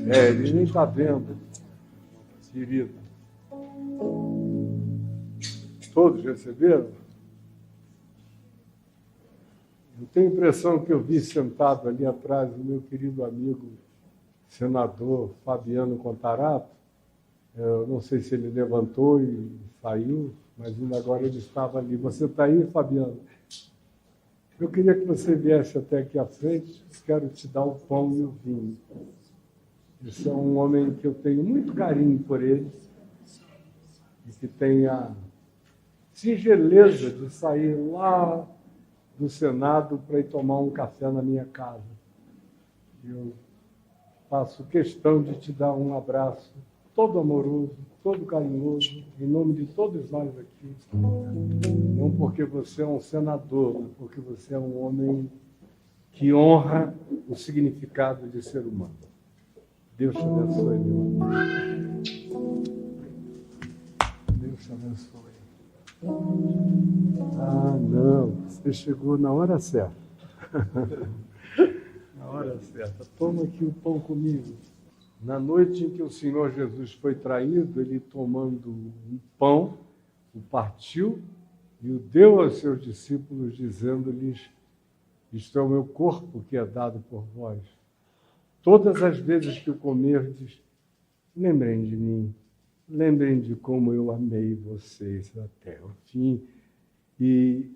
Ele nem está vendo, querido. Todos receberam? Eu tenho a impressão que eu vi sentado ali atrás o meu querido amigo, senador Fabiano Contarato. Eu não sei se ele levantou e saiu, mas ainda agora ele estava ali. Você está aí, Fabiano? Eu queria que você viesse até aqui à frente. Quero te dar o pão e o vinho. Esse é um homem que eu tenho muito carinho por ele e que tem a singeleza de sair lá do Senado para ir tomar um café na minha casa. Eu faço questão de te dar um abraço todo amoroso, todo carinhoso, em nome de todos nós aqui. Não porque você é um senador, mas porque você é um homem que honra o significado de ser humano. Deus te abençoe, meu amigo. Deus te abençoe. Ah, não, você chegou na hora certa. Na hora certa. Toma aqui o pão comigo. Na noite em que o Senhor Jesus foi traído, ele tomando um pão, o partiu e o deu aos seus discípulos, dizendo-lhes: isto é o meu corpo que é dado por vós. Todas as vezes que o comerdes, lembrem de mim, lembrem de como eu amei vocês até o fim, e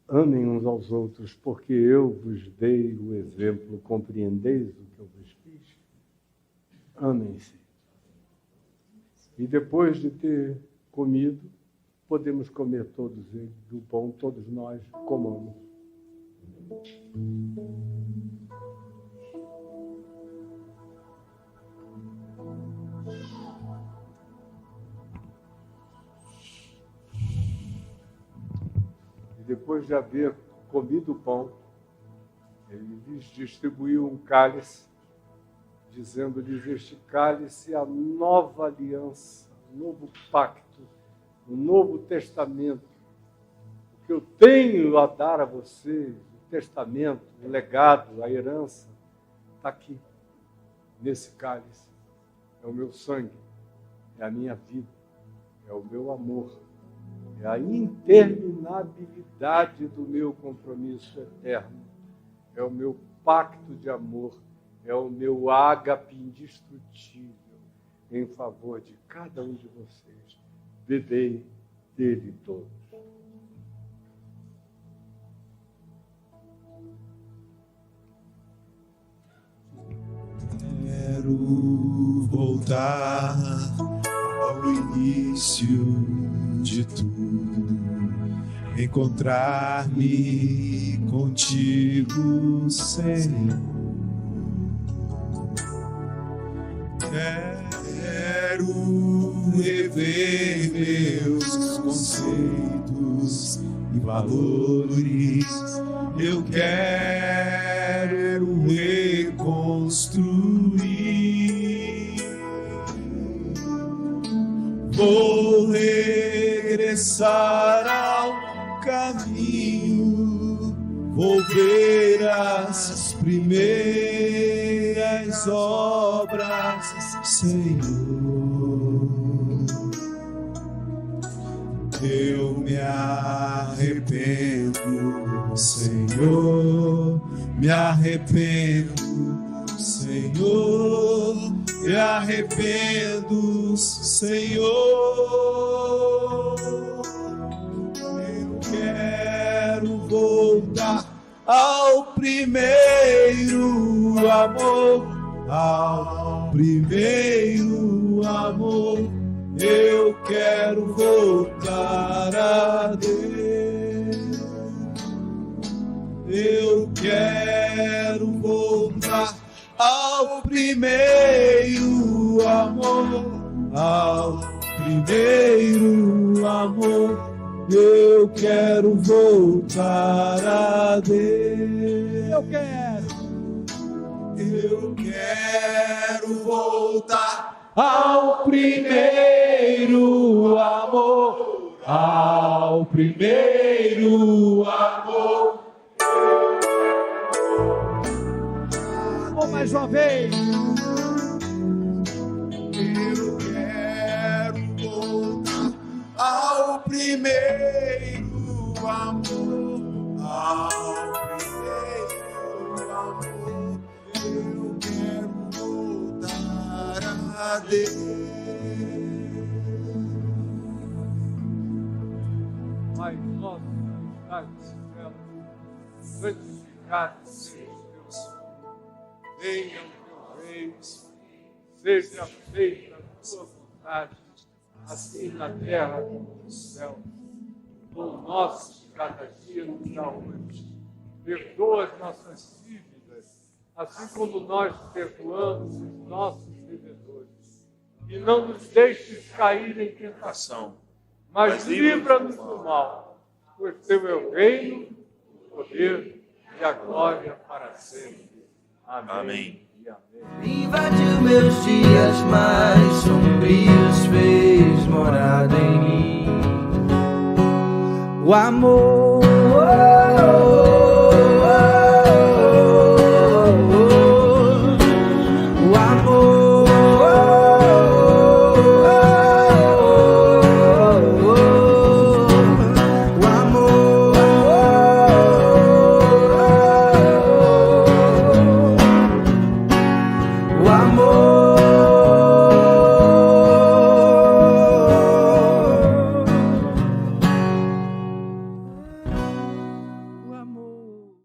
amem uns aos outros, porque eu vos dei o exemplo, compreendeis o que eu vos fiz? Amem-se. E depois de ter comido, podemos comer todos eles, do pão, todos nós comamos. depois de haver comido o pão, ele lhes distribuiu um cálice, dizendo-lhes: este cálice é a nova aliança, o novo pacto, o novo testamento. O que eu tenho a dar a vocês, o testamento, o legado, a herança, está aqui, nesse cálice. É o meu sangue, é a minha vida, é o meu amor, é a interminabilidade do meu compromisso eterno, é o meu pacto de amor, é o meu ágape indestrutível em favor de cada um de vocês. Bebei dele todos. Quero voltar ao início de tudo, encontrar-me contigo, Senhor. Quero rever meus conceitos e valores. Eu quero reconstruir. Vou regressar ao caminho, vou ver as primeiras obras, Senhor. Eu me arrependo, Senhor, me arrependo, Senhor, me arrependo, Senhor. Eu quero voltar ao primeiro amor, ao primeiro amor. Eu quero voltar a Deus. Eu quero voltar ao primeiro amor, ao primeiro amor. Eu quero voltar a Deus. Eu quero voltar ao primeiro amor, ao primeiro amor. Mais uma vez. Eu quero voltar ao primeiro amor, ao primeiro amor. Eu quero voltar a Deus. Pai nosso que estás no céu, santificado seja o teu nome. Venha o teu reino, seja feita a tua vontade, assim na terra como no céu. O pão nosso de cada dia nos dá hoje. Perdoa as nossas dívidas, assim como nós perdoamos os nossos devedores. E não nos deixes cair em tentação, mas livra-nos do mal, pois teu é o reino, o poder e a glória para sempre. Amém. Invadiu meus dias mais sombrios, fez morada em mim. O amor